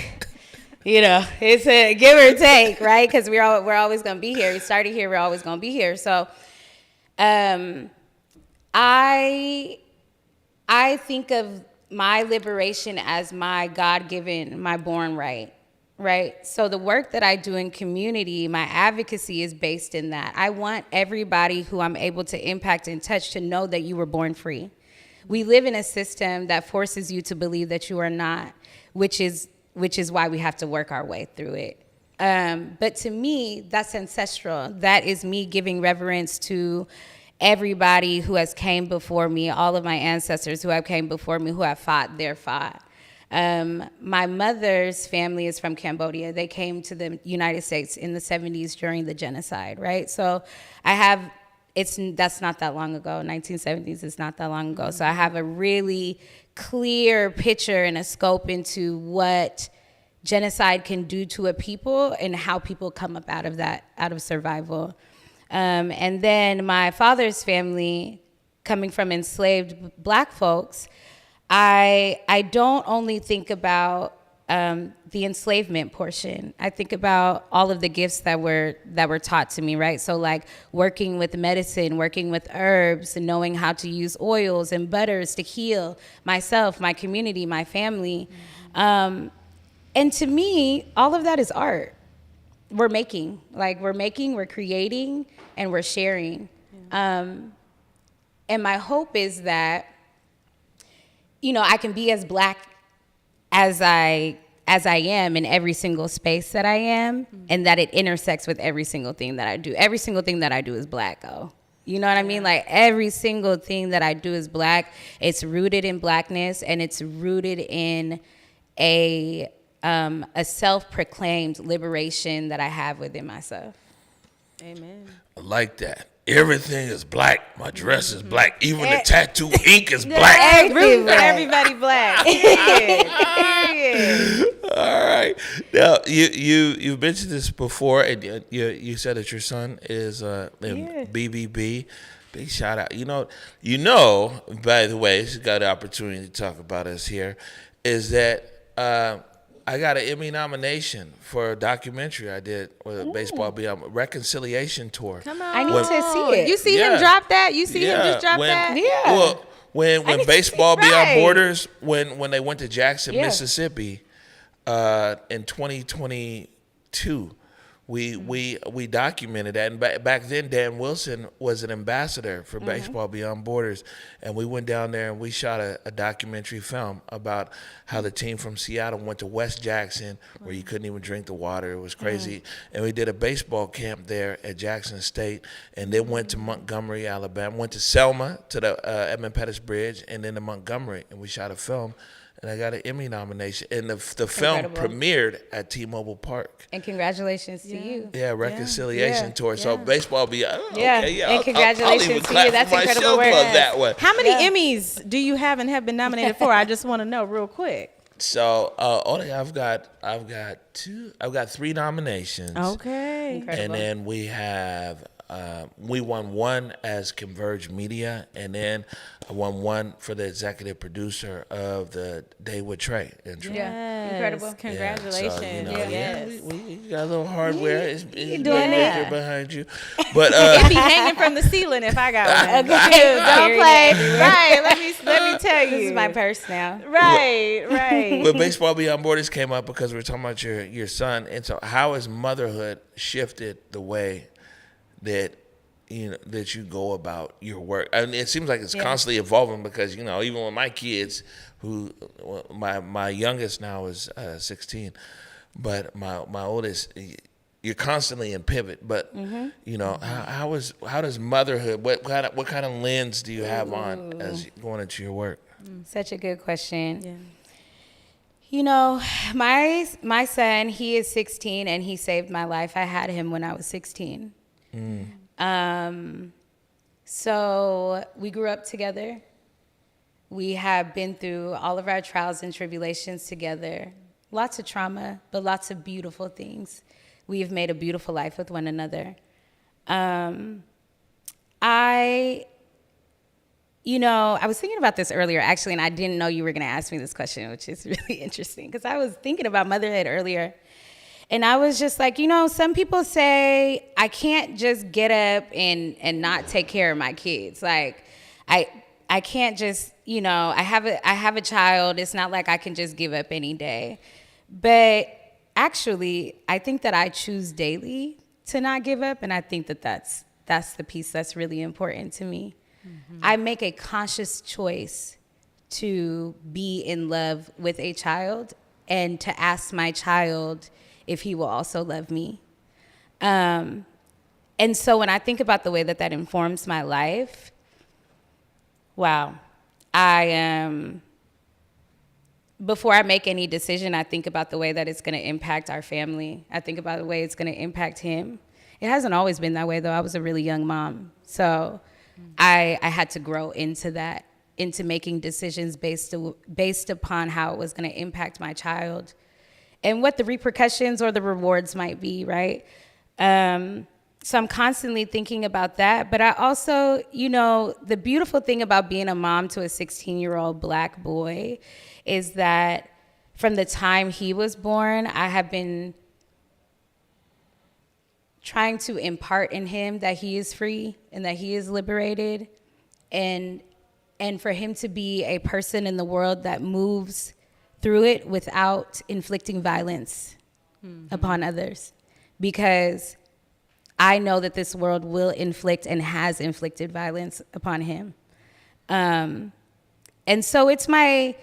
you know, it's a give or take, right? Because we're always going to be here. We started here, we're always going to be here. So I think of my liberation as my God-given, my born right? So the work that I do in community, my advocacy is based in that. I want everybody who I'm able to impact and touch to know that you were born free. We live in a system that forces you to believe that you are not, which is why we have to work our way through it. But to me, that's ancestral. That is me giving reverence to everybody who has came before me, all of my ancestors who have came before me, who have fought their fight. My mother's family is from Cambodia. They came to the United States in the 70s during the genocide, right? So that's not that long ago. 1970s is not that long ago. So I have a really clear picture and a scope into what genocide can do to a people and how people come up out of that, out of survival. And then my father's family, coming from enslaved Black folks, I don't only think about the enslavement portion. I think about all of the gifts that were taught to me, right? So like working with medicine, working with herbs, and knowing how to use oils and butters to heal myself, my community, my family. And to me, all of that is art. We're making, we're creating, and we're sharing. And my hope is that, you know, I can be as Black as I am in every single space that I am, and that it intersects with every single thing that I do. Every single thing that I do is Black, though. You know what I mean? Like every single thing that I do is Black. It's rooted in Blackness, and it's rooted in a self-proclaimed liberation that I have within myself. Amen. I like that. Everything is Black. My dress is Black. Even the tattoo ink is Black. Everybody Black. All right. Now you mentioned this before, and you said that your son is in BBB. Big shout out. You know. By the way, she's got the opportunity to talk about us here. Is that I got an Emmy nomination for a documentary I did with Baseball Beyond Reconciliation Tour. Come on. I need to see it. You see him drop that? You see him just drop that? Yeah. Well, when Baseball Beyond Borders, when they went to Jackson, Mississippi, in 2022, we documented that. And back then, Dan Wilson was an ambassador for Baseball Beyond Borders, and we went down there and we shot a documentary film about how the team from Seattle went to West Jackson, where you couldn't even drink the water. It was crazy. And we did a baseball camp there at Jackson State, and then went to Montgomery, Alabama, went to Selma, to the Edmund Pettus Bridge, and then to Montgomery, and we shot a film. and I got an Emmy nomination. And the film premiered at T-Mobile Park. And congratulations to you. Yeah, reconciliation tour. So baseball be and congratulations to you. That's incredible work. That one. How many Emmys do you have and have been nominated for? I just want to know real quick. So I've got 3 nominations. Okay. Incredible. And then we have we won 1 as Converge Media, and then I won 1 for the executive producer of the Day with Trey intro. Yeah, incredible. Congratulations. We got a little hardware. It's doing that behind you, but it'd be hanging from the ceiling if I got one. Don't play. Right. Let me tell you. This is my purse now. Right. But Baseball Beyond Borders came up because we're talking about your son, and so how has motherhood shifted the way that that you go about your work? I mean, it seems like it's constantly evolving because even with my kids, my youngest now is 16, but my oldest, you're constantly in pivot. But how does motherhood? What kind of lens do you have on as you're going into your work? Such a good question. Yeah. My son, he is 16 and he saved my life. I had him when I was 16. So we grew up together. We have been through all of our trials and tribulations together. Lots of trauma, but lots of beautiful things. We have made a beautiful life with one another. I was thinking about this earlier, actually, and I didn't know you were going to ask me this question, which is really interesting, because I was thinking about motherhood earlier. And I was just like, some people say I can't just get up and not take care of my kids. Like, I can't just, I have a child. It's not like I can just give up any day. But actually, I think that I choose daily to not give up, and I think that that's the piece that's really important to me. Mm-hmm. I make a conscious choice to be in love with a child and to ask my child if he will also love me. And so when I think about the way that informs my life, wow, before I make any decision, I think about the way that it's gonna impact our family. I think about the way it's gonna impact him. It hasn't always been that way though. I was a really young mom. So I had to grow into that, into making decisions based upon how it was gonna impact my child and what the repercussions or the rewards might be, right? So I'm constantly thinking about that. But I also, the beautiful thing about being a mom to a 16-year-old Black boy is that from the time he was born, I have been trying to impart in him that he is free and that he is liberated, and for him to be a person in the world that moves through it without inflicting violence upon others, because I know that this world will inflict and has inflicted violence upon him. And so it's my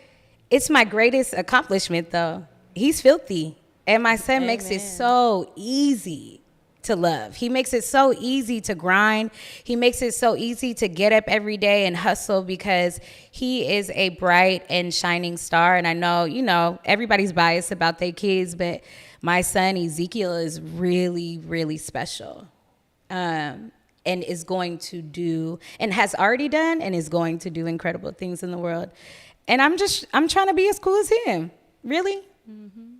greatest accomplishment though. He's filthy, and my son makes it so easy to love. He makes it so easy to grind. He makes it so easy to get up every day and hustle, because he is a bright and shining star. And I know, everybody's biased about their kids, but my son Ezekiel is really, really special. And is going to do, and has already done, and is going to do incredible things in the world. And I'm trying to be as cool as him, really. Mm-hmm.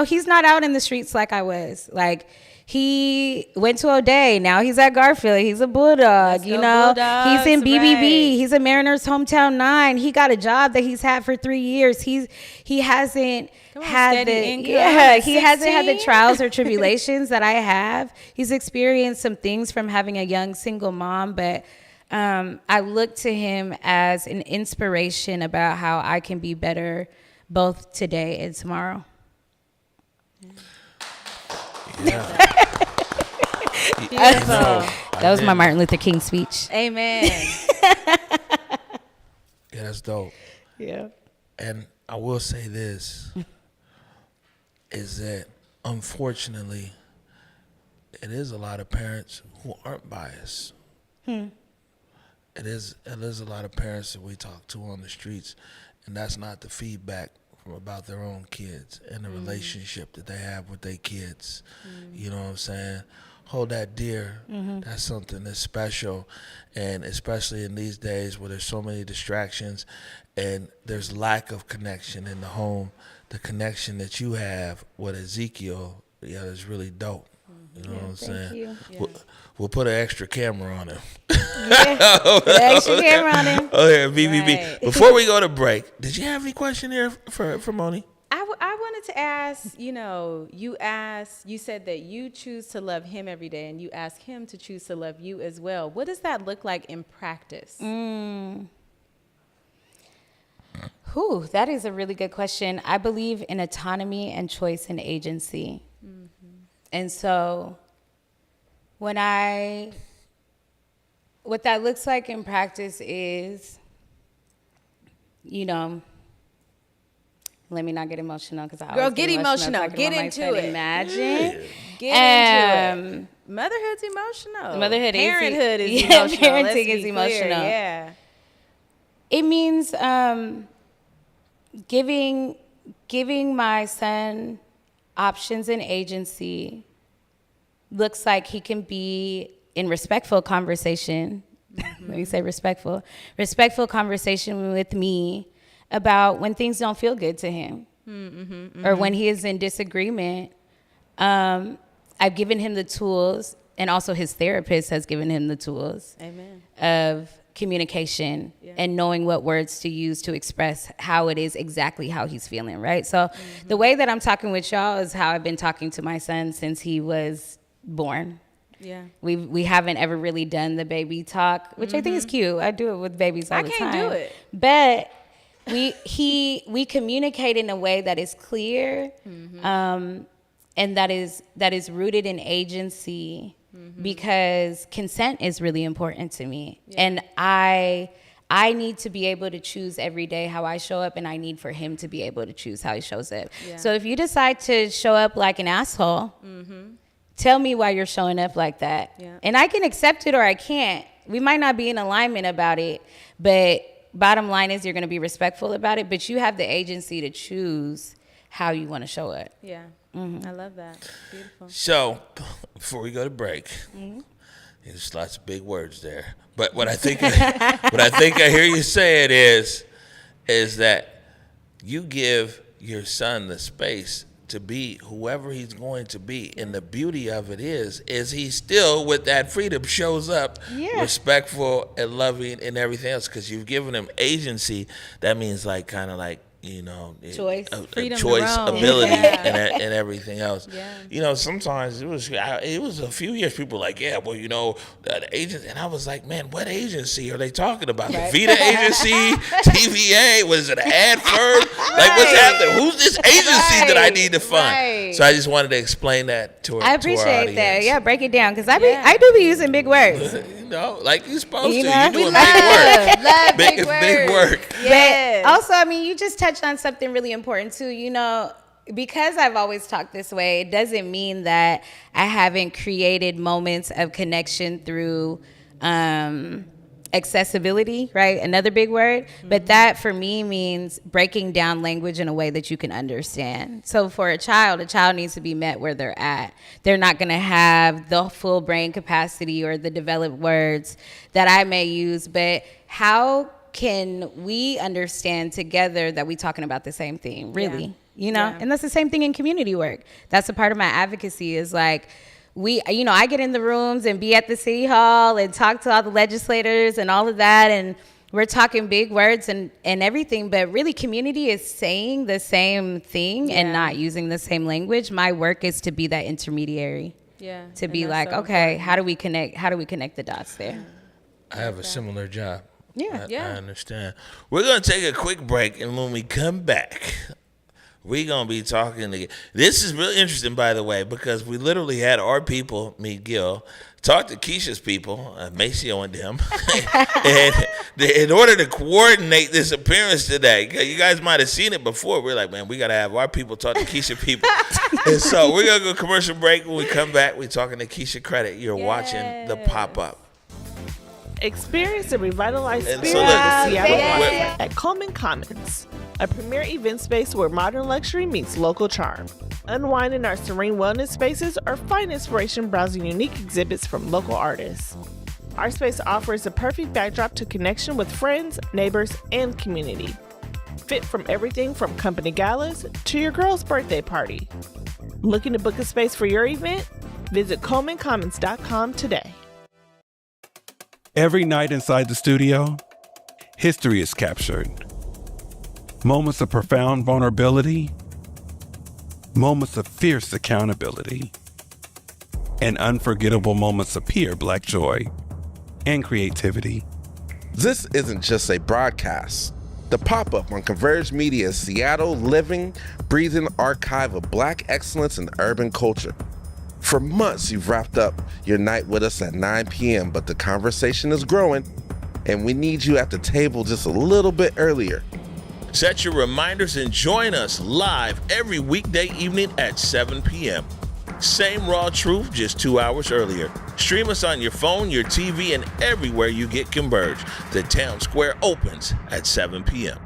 He's not out in the streets like I was. Like, he went to O'Day. Now he's at Garfield. He's a Bulldog. Bulldogs, he's in BBB. Right. He's a Mariners hometown 9. He got a job that he's had for 3 years. He hasn't had the trials or tribulations that I have. He's experienced some things from having a young single mom, but I look to him as an inspiration about how I can be better both today and tomorrow. Yeah. That was my Martin Luther King speech. Amen. Yeah, that's dope. Yeah. And I will say this, is that unfortunately, it is a lot of parents who aren't biased. It is a lot of parents that we talk to on the streets, and that's not the feedback from about their own kids and the relationship that they have with their kids. You know what I'm saying? Hold that dear. That's something that's special, and especially in these days where there's so many distractions and there's lack of connection in the home. The connection that you have with Ezekiel, is really dope. You know what I'm saying? you. We'll put an extra camera on him. Put an extra camera on him. Oh yeah, BBB. Right. Before we go to break, did you have any question here for Moni? I wanted to ask, you said that you choose to love him every day and you ask him to choose to love you as well. What does that look like in practice? That is a really good question. I believe in autonomy and choice and agency. And so what that looks like in practice is, let me not get emotional because I always get emotional. Get into it. Imagine. Get into it. Motherhood's emotional. Parenthood is emotional. Parenting is emotional. Yeah. It means giving my son options and agency. Looks like he can be in respectful conversation. Let me say respectful conversation with me about when things don't feel good to him or when he is in disagreement. I've given him the tools, and also his therapist has given him the tools of communication and knowing what words to use to express how it is exactly how he's feeling, right? So the way that I'm talking with y'all is how I've been talking to my son since he was born. Yeah. We haven't ever really done the baby talk, which I think is cute. I do it with babies all the time. I can't do it. But we communicate in a way that is clear, and that is rooted in agency, because consent is really important to me. And I need to be able to choose every day how I show up, and I need for him to be able to choose how he shows up. So if you decide to show up like an asshole, tell me why you're showing up like that. And I can accept it or I can't. We might not be in alignment about it, but bottom line is you're going to be respectful about it, but you have the agency to choose how you want to show up. Yeah. I love that. Beautiful. So, before we go to break, there's lots of big words there. But what I think I hear you saying is that you give your son the space to be whoever he's going to be. And the beauty of it is he still, with that freedom, shows up respectful and loving and everything else, because you've given him agency. That means choice, choice, ability, and everything else. Sometimes it was a few years people were like, the agency, and I was like, man, what agency are they talking about? The Vita agency, TVA, was it an ad firm? Like, what's happening? Who's this agency that I need to fund? So I just wanted to explain that to I appreciate that. Yeah, break it down, because I do be using big words. Like you're supposed to. You're doing big work. Big work. Yes. But also, you just touched on something really important too. Because I've always talked this way, it doesn't mean that I haven't created moments of connection through accessibility, right? Another big word. But that for me means breaking down language in a way that you can understand. So for a child needs to be met where they're at. They're not going to have the full brain capacity or the developed words that I may use, but how can we understand together that we're talking about the same thing, really? And that's the same thing in community work. That's a part of my advocacy is like, I get in the rooms and be at the city hall and talk to all the legislators and all of that. And we're talking big words and everything, but really community is saying the same thing and not using the same language. My work is to be that intermediary. To be like, okay, how do we connect the dots there? I have a similar job. I understand. We're going to take a quick break, and when we come back, we're going to be talking to... This is really interesting, by the way, because we literally had our people meet Gil, talk to Keisha's people, Maceo and them, and in order to coordinate this appearance today, you guys might have seen it before, we're like, man, we got to have our people talk to Keisha people. And so we're going to go commercial break. When we come back, we're talking to Keisha Credit. You're watching The Pop-Up. Experience the revitalized spirit of the Seattle at Coleman Commons. a premier event space where modern luxury meets local charm. Unwind in our serene wellness spaces or find inspiration browsing unique exhibits from local artists. Our space offers a perfect backdrop to connection with friends, neighbors, and community. Fit from everything from company galas to your girl's birthday party. Looking to book a space for your event? Visit ColemanCommons.com today. Every night inside the studio, history is captured. Moments of profound vulnerability, moments of fierce accountability, and unforgettable moments of pure Black joy and creativity. This isn't just a broadcast. The pop-up on Converge Media's Seattle living, breathing archive of Black excellence in urban culture. For months, you've wrapped up your night with us at 9 p.m., but the conversation is growing, and we need you at the table just a little bit earlier. Set your reminders and join us live every weekday evening at 7 p.m. Same raw truth, just 2 hours earlier. Stream us on your phone, your TV, and everywhere you get Converge. The town square opens at 7 p.m.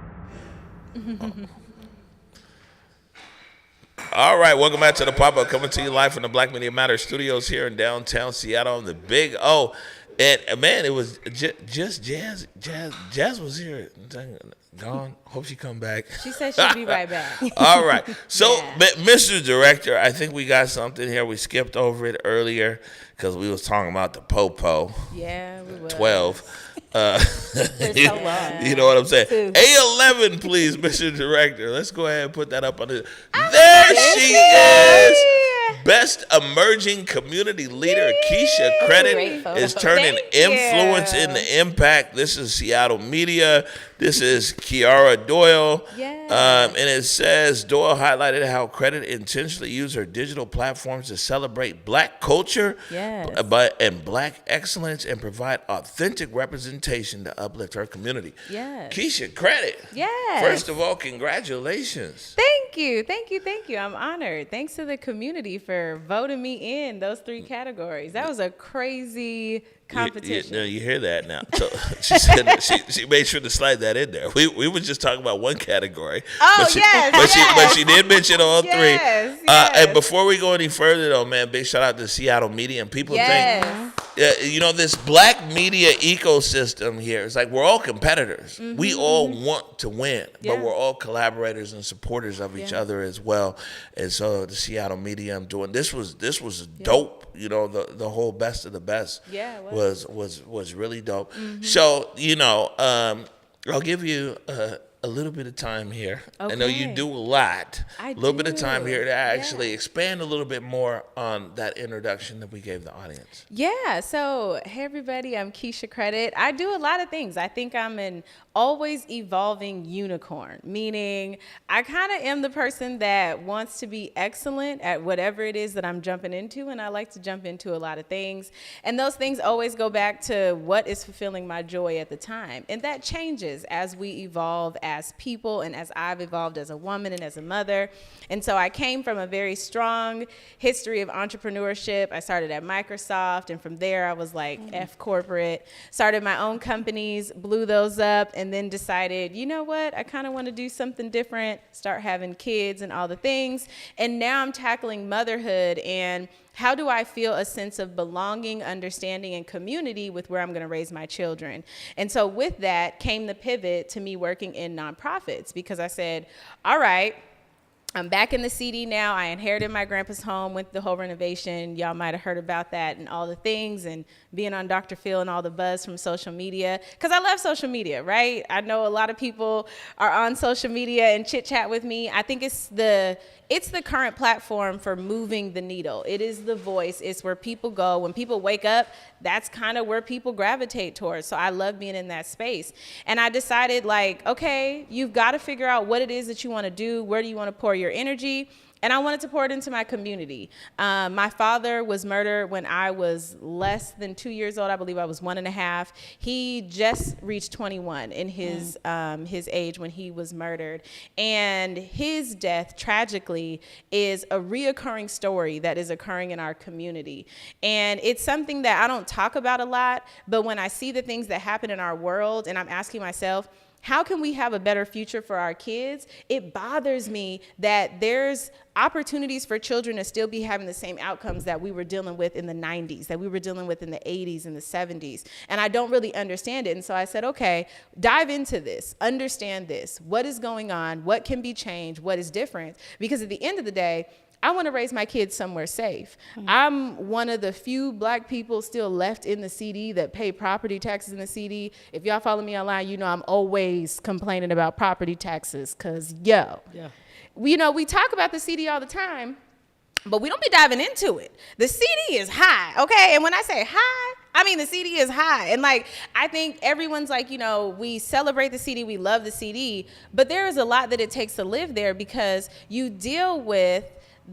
All right, welcome back to the pop-up, coming to you live from the Black Media Matters studios here in downtown Seattle on the Big O. And man, it was just Jazz. Jazz was here. Gone. Hope she come back. She said she'll be right back. All right. So, Mr. Director, I think we got something here. We skipped over it earlier because we was talking about the Popo. Yeah, we was. 12. You know what I'm saying? A11, please, Mr. Director. Let's go ahead and put that up on the. There she is. Best Emerging Community Leader, Keisha Credit, is turning influence into impact. This is Seattle Media. This is Kiara Doyle. And it says, Doyle highlighted how Credit intentionally used her digital platforms to celebrate Black culture and Black excellence and provide authentic representation to uplift her community. Keisha Credit. First of all, congratulations. Thank you. I'm honored. Thanks to the community for voting me in those 3 categories. That was a crazy competition. You hear that now. So she said she made sure to slide that in there. We were just talking about one category. But she did mention all 3. And before we go any further though, man, big shout out to Seattle Media. And people think this Black media ecosystem here, it's like we're all competitors. We all want to win, but we're all collaborators and supporters of each other as well. And so the Seattle Media I'm doing this was dope. The whole best of the best was really dope. So I'll give you a little bit of time here. I know you do a lot. A little bit of time here to actually expand a little bit more on that introduction that we gave the audience. So hey everybody, I'm Keisha Credit. I do a lot of things. I think I'm an always evolving unicorn, meaning I kind of am the person that wants to be excellent at whatever it is that I'm jumping into, and I like to jump into a lot of things. And those things always go back to what is fulfilling my joy at the time. And that changes as we evolve as people and as I've evolved as a woman and as a mother. And so I came from a very strong history of entrepreneurship. I started at Microsoft, and from there I was like F corporate, started my own companies, blew those up, and then decided, you know what, I kind of want to do something different, start having kids and all the things. And now I'm tackling motherhood and how do I feel a sense of belonging, understanding, and community with where I'm going to raise my children? And so with that came the pivot to me working in nonprofits, because I said, all right, I'm back in the CD now. I inherited my grandpa's home, went through the whole renovation. Y'all might have heard about that and all the things, and being on Dr. Phil and all the buzz from social media, because I love social media, right? I know a lot of people are on social media and chit chat with me. I think it's the current platform for moving the needle. It is the voice. It's where people go. When people wake up, that's kind of where people gravitate towards. So I love being in that space. And I decided, like, okay, you've got to figure out what it is that you want to do. Where do you want to pour your energy? And I wanted to pour it into my community. My father was murdered when I was less than 2 years old. I believe I was 1.5. He just reached 21 in his age when he was murdered. And his death, tragically, is a reoccurring story that is occurring in our community. And it's something that I don't talk about a lot, but when I see the things that happen in our world, and I'm asking myself, How can we have a better future for our kids? It bothers me that there's opportunities for children to still be having the same outcomes that we were dealing with in the 90s, that we were dealing with in the 80s and the 70s. And I don't really understand it. And so I said, okay, dive into this, understand this. What is going on? What can be changed? What is different? Because at the end of the day, I want to raise my kids somewhere safe. I'm one of the few black people still left in the CD that pay property taxes in the CD. If y'all follow me online, you know I'm always complaining about property taxes because, we talk about the CD all the time, but we don't be diving into it. The CD is high, okay? And when I say high, I mean the CD is high. And like, I think everyone's like, we celebrate the CD, we love the CD, but there is a lot that it takes to live there because you deal with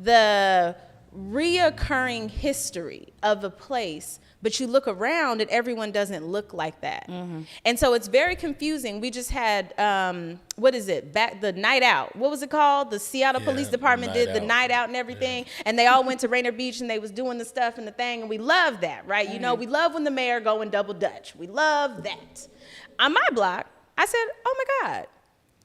the reoccurring history of a place, but you look around and everyone doesn't look like that. And so it's very confusing. We just had, the night out. What was it called? The Seattle Police Department did the night out and everything. And they all went to Rainier Beach and they was doing the stuff and the thing. And we love that, right? We love when the mayor go and double dutch. We love that. On my block, I said, oh my God.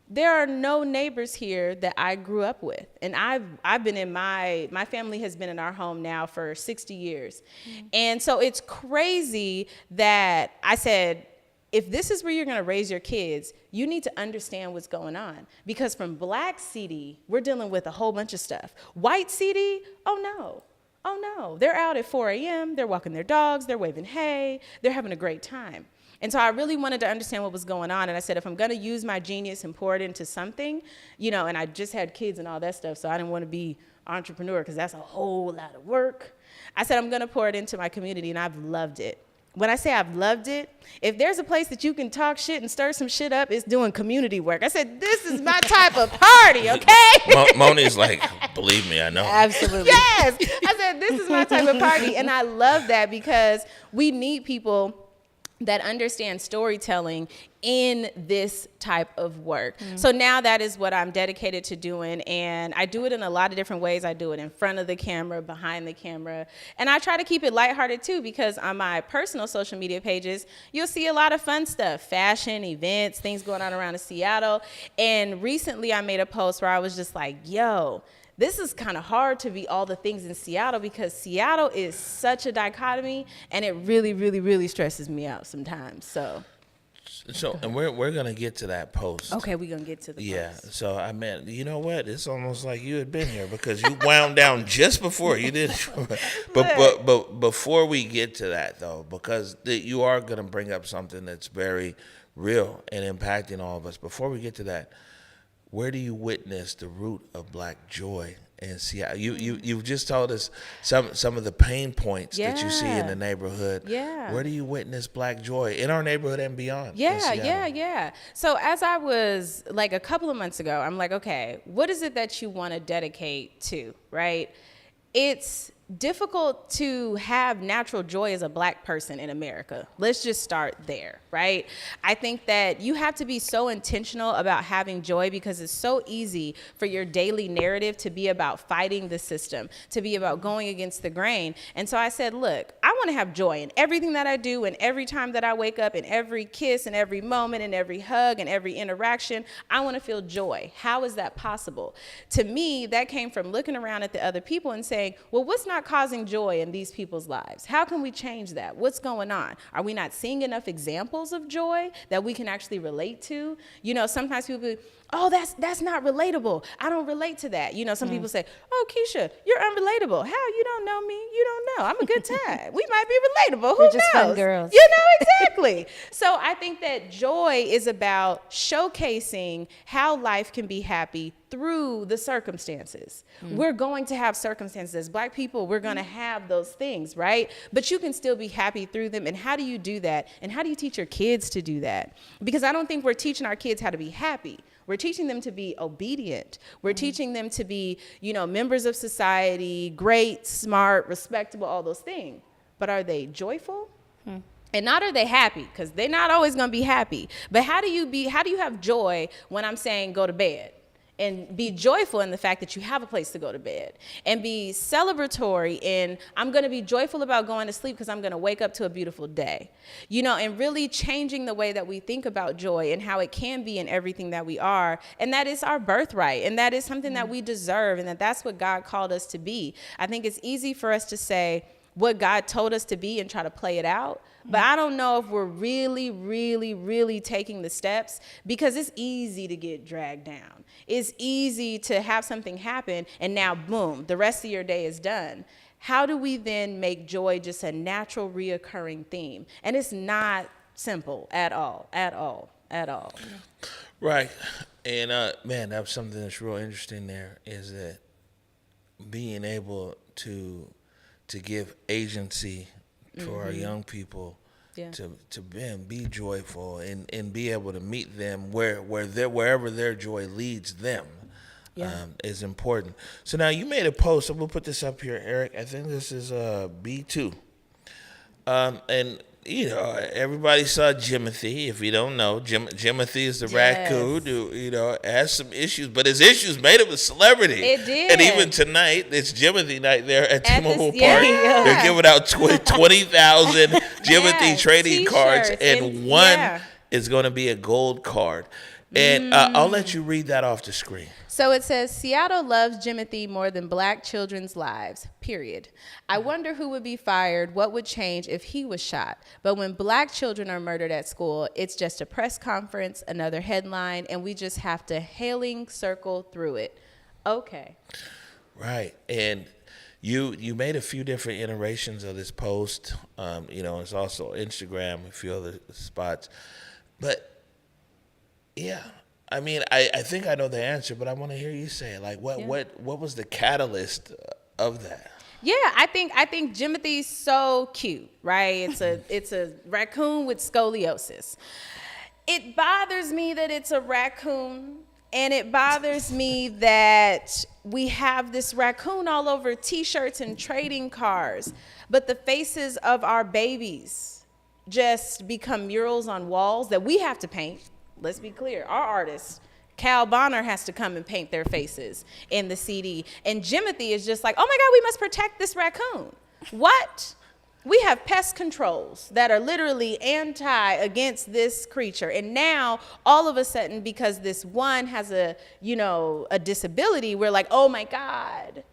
There are no neighbors here that I grew up with. And I've been in my family has been in our home now for 60 years. And so it's crazy that I said, if this is where you're going to raise your kids, you need to understand what's going on. Because from black CD, we're dealing with a whole bunch of stuff. White CD, oh no. They're out at 4 a.m., they're walking their dogs, they're waving hay, they're having a great time. And so I really wanted to understand what was going on. And I said, if I'm going to use my genius and pour it into something, and I just had kids and all that stuff, so I didn't want to be an entrepreneur because that's a whole lot of work. I said, I'm going to pour it into my community, and I've loved it. When I say I've loved it, if there's a place that you can talk shit and stir some shit up, it's doing community work. I said, this is my type of party, okay? Moni's like, believe me, I know. Absolutely. Yes. I said, this is my type of party. And I love that because we need people that understand storytelling in this type of work. So now that is what I'm dedicated to doing, and I do it in a lot of different ways. I do it in front of the camera, behind the camera, and I try to keep it lighthearted too, because on my personal social media pages, you'll see a lot of fun stuff, fashion, events, things going on around in Seattle. And recently I made a post where I was just like, yo, this is kind of hard to be all the things in Seattle because Seattle is such a dichotomy, and it really, really, really stresses me out sometimes. So and we're gonna get to that post. Okay, we're gonna get to the post. So I meant, you know what? It's almost like you had been here because you wound down just before you did. But before we get to that though, because you are gonna bring up something that's very real and impacting all of us. Before we get to that, where do you witness the root of Black joy in Seattle? You've just told us some of the pain points that you see in the neighborhood. Yeah. Where do you witness Black joy in our neighborhood and beyond? Yeah. So as I was like a couple of months ago, I'm like, okay, what is it that you want to dedicate to, right? It's difficult to have natural joy as a Black person in America. Let's just start there, right? I think that you have to be so intentional about having joy because it's so easy for your daily narrative to be about fighting the system, to be about going against the grain. And so I said, look, I want to have joy in everything that I do, and every time that I wake up, in every kiss, and every moment, and every hug, and every interaction. I want to feel joy. How is that possible? To me, that came from looking around at the other people and saying, well, what's not causing joy in these people's lives? How can we change that? What's going on? Are we not seeing enough examples of joy that we can actually relate to? Sometimes people, oh, that's not relatable. I don't relate to that. Some people say, oh, Keisha, you're unrelatable. How? You don't know me. You don't know. I'm a good time. We might be relatable. Who We're just knows? fun girls. Exactly. So I think that joy is about showcasing how life can be happy through the circumstances. We're going to have circumstances. As Black people, we're going to have those things, right? But you can still be happy through them. And how do you do that? And how do you teach your kids to do that? Because I don't think we're teaching our kids how to be happy. We're teaching them to be obedient. We're teaching them to be, members of society, great, smart, respectable, all those things. But are they joyful? And not are they happy, because they're not always going to be happy. But how do you have joy when I'm saying go to bed? and be joyful in the fact that you have a place to go to bed, and be celebratory in I'm going to be joyful about going to sleep because I'm going to wake up to a beautiful day, and really changing the way that we think about joy and how it can be in everything that we are, and that is our birthright, and that is something that we deserve, and that's what God called us to be. I think it's easy for us to say what God told us to be and try to play it out. But I don't know if we're really, really, really taking the steps, because it's easy to get dragged down. It's easy to have something happen and now, boom, the rest of your day is done. How do we then make joy just a natural reoccurring theme? And it's not simple at all. Right. And, man, that's something that's real interesting there, is that being able to give agency to our young people, to be joyful and be able to meet them wherever their joy leads them, is important. So now you made a post, and we'll put this up here, Eric. I think this is B2. And everybody saw Jimothy. If you don't know, Jimothy is the raccoon who, has some issues, but his issues made him a celebrity. It did. And even tonight, it's Jimothy night there at T-Mobile Park. They're giving out 20,000 Jimothy trading cards, and one is going to be a gold card. And I'll let you read that off the screen. So it says, Seattle loves Jimothy more than black children's lives, period. I wonder who would be fired, what would change if he was shot. But when black children are murdered at school, it's just a press conference, another headline, and we just have to hailing circle through it. Okay. Right. And you made a few different iterations of this post. It's also Instagram, a few other spots. But yeah, I mean, I think I know the answer, but I want to hear you say it. Like, what was the catalyst of that? Yeah, I think Jimothy's so cute, right? It's a raccoon with scoliosis. It bothers me that it's a raccoon, and it bothers me that we have this raccoon all over T-shirts and trading cards, but the faces of our babies just become murals on walls that we have to paint. Let's be clear. Our artist, Cal Bonner, has to come and paint their faces in the CD. And Jimothy is just like, oh my God, we must protect this raccoon. What? We have pest controls that are literally against this creature. And now, all of a sudden, because this one has a disability, we're like, oh my God.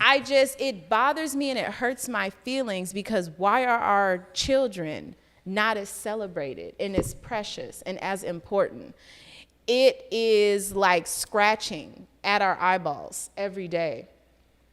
It bothers me and it hurts my feelings, because why are our children not as celebrated and as precious and as important? It is like scratching at our eyeballs every day.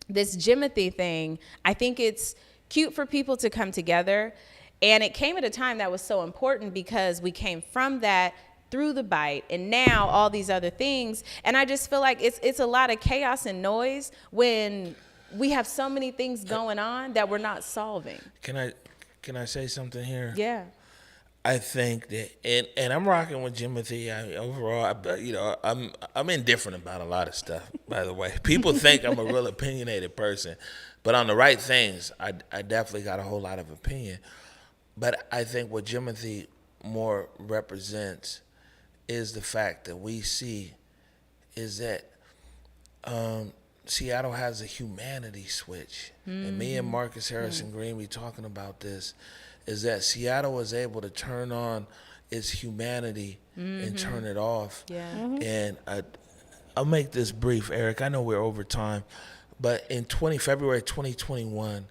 This Jimothy thing, I think it's cute for people to come together. And it came at a time that was so important, because we came from that through the bite, and now all these other things. And I just feel like it's a lot of chaos and noise when we have so many things going on that we're not solving. Can I say something here? Yeah. I think that, and I'm rocking with Jimothy. I'm indifferent about a lot of stuff, by the way. People think I'm a real opinionated person, but on the right things, I definitely got a whole lot of opinion. But I think what Jimothy more represents is the fact that we see is that Seattle has a humanity switch. And me and Marcus Harrison Green be talking about this, is that Seattle was able to turn on its humanity and turn it off. Yeah. And I'll make this brief, Eric. I know we're over time, but in February 2021,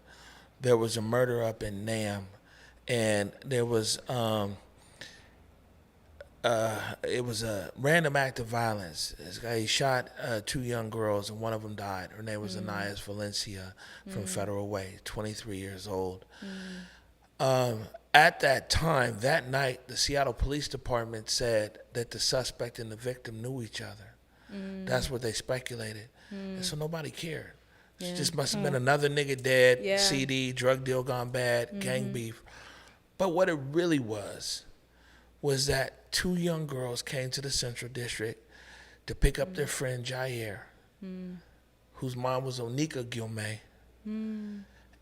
there was a murder up in Nam, and there was it was a random act of violence. This guy, he shot 2 young girls, and one of them died. Her name was Anais Valencia from Federal Way, 23 years old. At that time, that night, the Seattle Police Department said that the suspect and the victim knew each other. That's what they speculated. And so nobody cared. It just must have been another nigga dead, CD, drug deal gone bad, gang beef. But what it really was that 2 young girls came to the Central District to pick up their friend Jair, whose mom was Onika Gilmay.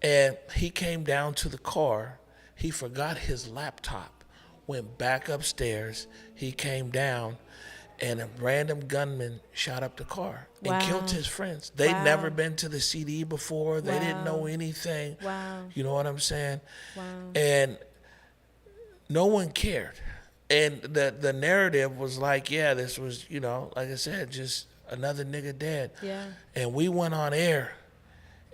And he came down to the car. He forgot his laptop, went back upstairs. He came down, and a random gunman shot up the car and Wow. killed his friends. They'd Wow. never been to the CD before. They didn't Wow. know anything. Wow. You know what I'm saying? Wow. And no one cared. And the narrative was like, yeah, this was, you know, like I said, just another nigga dead. Yeah. And we went on air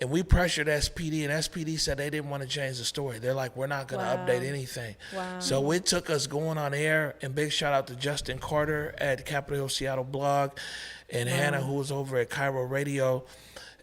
and we pressured SPD, and SPD said they didn't want to change the story. They're like, we're not going to Wow. update anything. Wow. So it took us going on air, and big shout out to Justin Carter at Capitol Hill Seattle blog, and Hannah, who was over at Cairo Radio.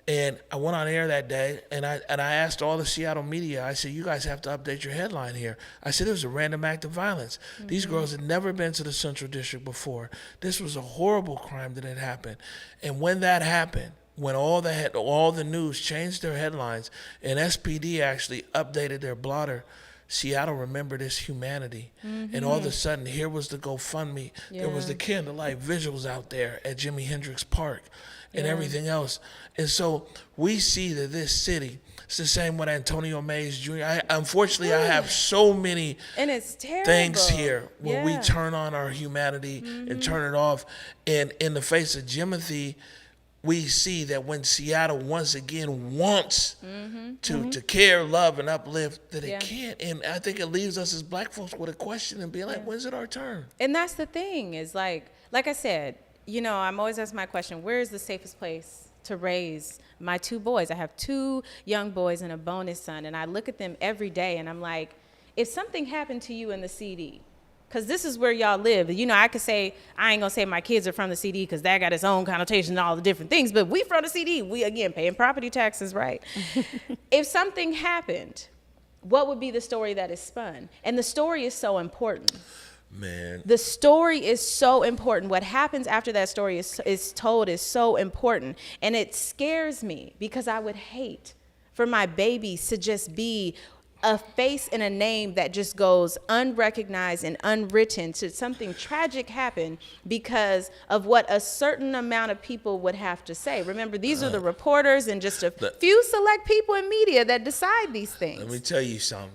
And I went on air that day, and I asked all the Seattle media, I said, you guys have to update your headline here. I said, it was a random act of violence. These girls had never been to the Central District before. This was a horrible crime that had happened. And when that happened, when all the news changed their headlines, and SPD actually updated their blotter, Seattle remembered its humanity. And all of a sudden, here was the GoFundMe. There was the candlelight visuals out there at Jimi Hendrix Park and everything else. And so we see that this city, it's the same with Antonio Mays Jr. Unfortunately, I have so many And it's terrible. things here where we Yeah. turn on our humanity and turn it off. And in the face of Jimothy, we see that when Seattle once again wants to care, love, and uplift, that it can't. And I think it leaves us as black folks with a question and being like, when's it our turn? And that's the thing is like I said, you know, I'm always asking my question, where is the safest place to raise my two boys? I have two young boys and a bonus son, and I look at them every day and I'm like, if something happened to you in the CD, because this is where y'all live. You know, I could say, I ain't gonna say my kids are from the CD because that got its own connotation and all the different things, but we from the CD, we again paying property taxes, right? If something happened, what would be the story that is spun? And the story is so important. Man. The story is so important. What happens after that story is told is so important. And it scares me because I would hate for my babies to just be a face and a name that just goes unrecognized and unwritten to something tragic happen because of what a certain amount of people would have to say. Remember, these are the reporters and just a few select people in media that decide these things. Let me tell you something.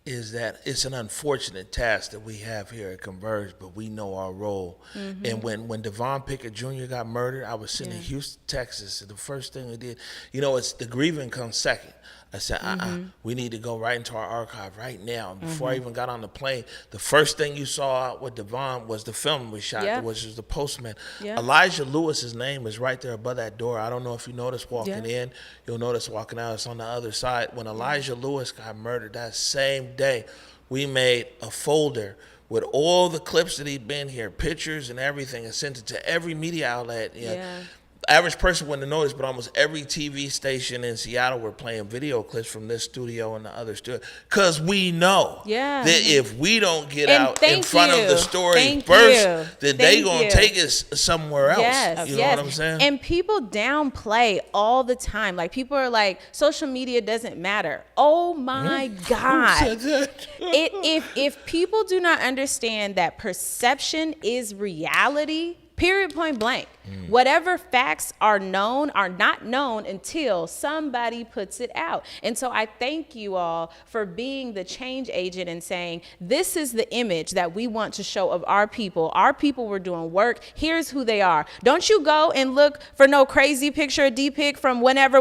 Is that it's an unfortunate task that we have here at Converge, but we know our role. And when Devon Pickett Jr. got murdered, I was sitting in Houston, Texas, and the first thing we did, you know, it's the grieving comes second. I said, we need to go right into our archive right now. And before I even got on the plane, the first thing you saw with Devon was the film we shot, which was The Postman. Elijah Lewis's name is right there above that door. I don't know if you noticed walking in. You'll notice walking out, it's on the other side. When Elijah Lewis got murdered that same day, we made a folder with all the clips that he'd been here, pictures and everything, and sent it to every media outlet. Average person wouldn't notice, but almost every TV station in Seattle were playing video clips from this studio and the other studio. Because we know that if we don't get out in front of the story first, then they going to take us somewhere else. You know what I'm saying? And people downplay all the time. Like, people are like, social media doesn't matter. Oh, my God. Who said that? If people do not understand that perception is reality, period, point blank. Whatever facts are known are not known until somebody puts it out. And so I thank you all for being the change agent and saying, this is the image that we want to show of our people. Our people were doing work. Here's who they are. Don't you go and look for no crazy picture or D-pic from whatever.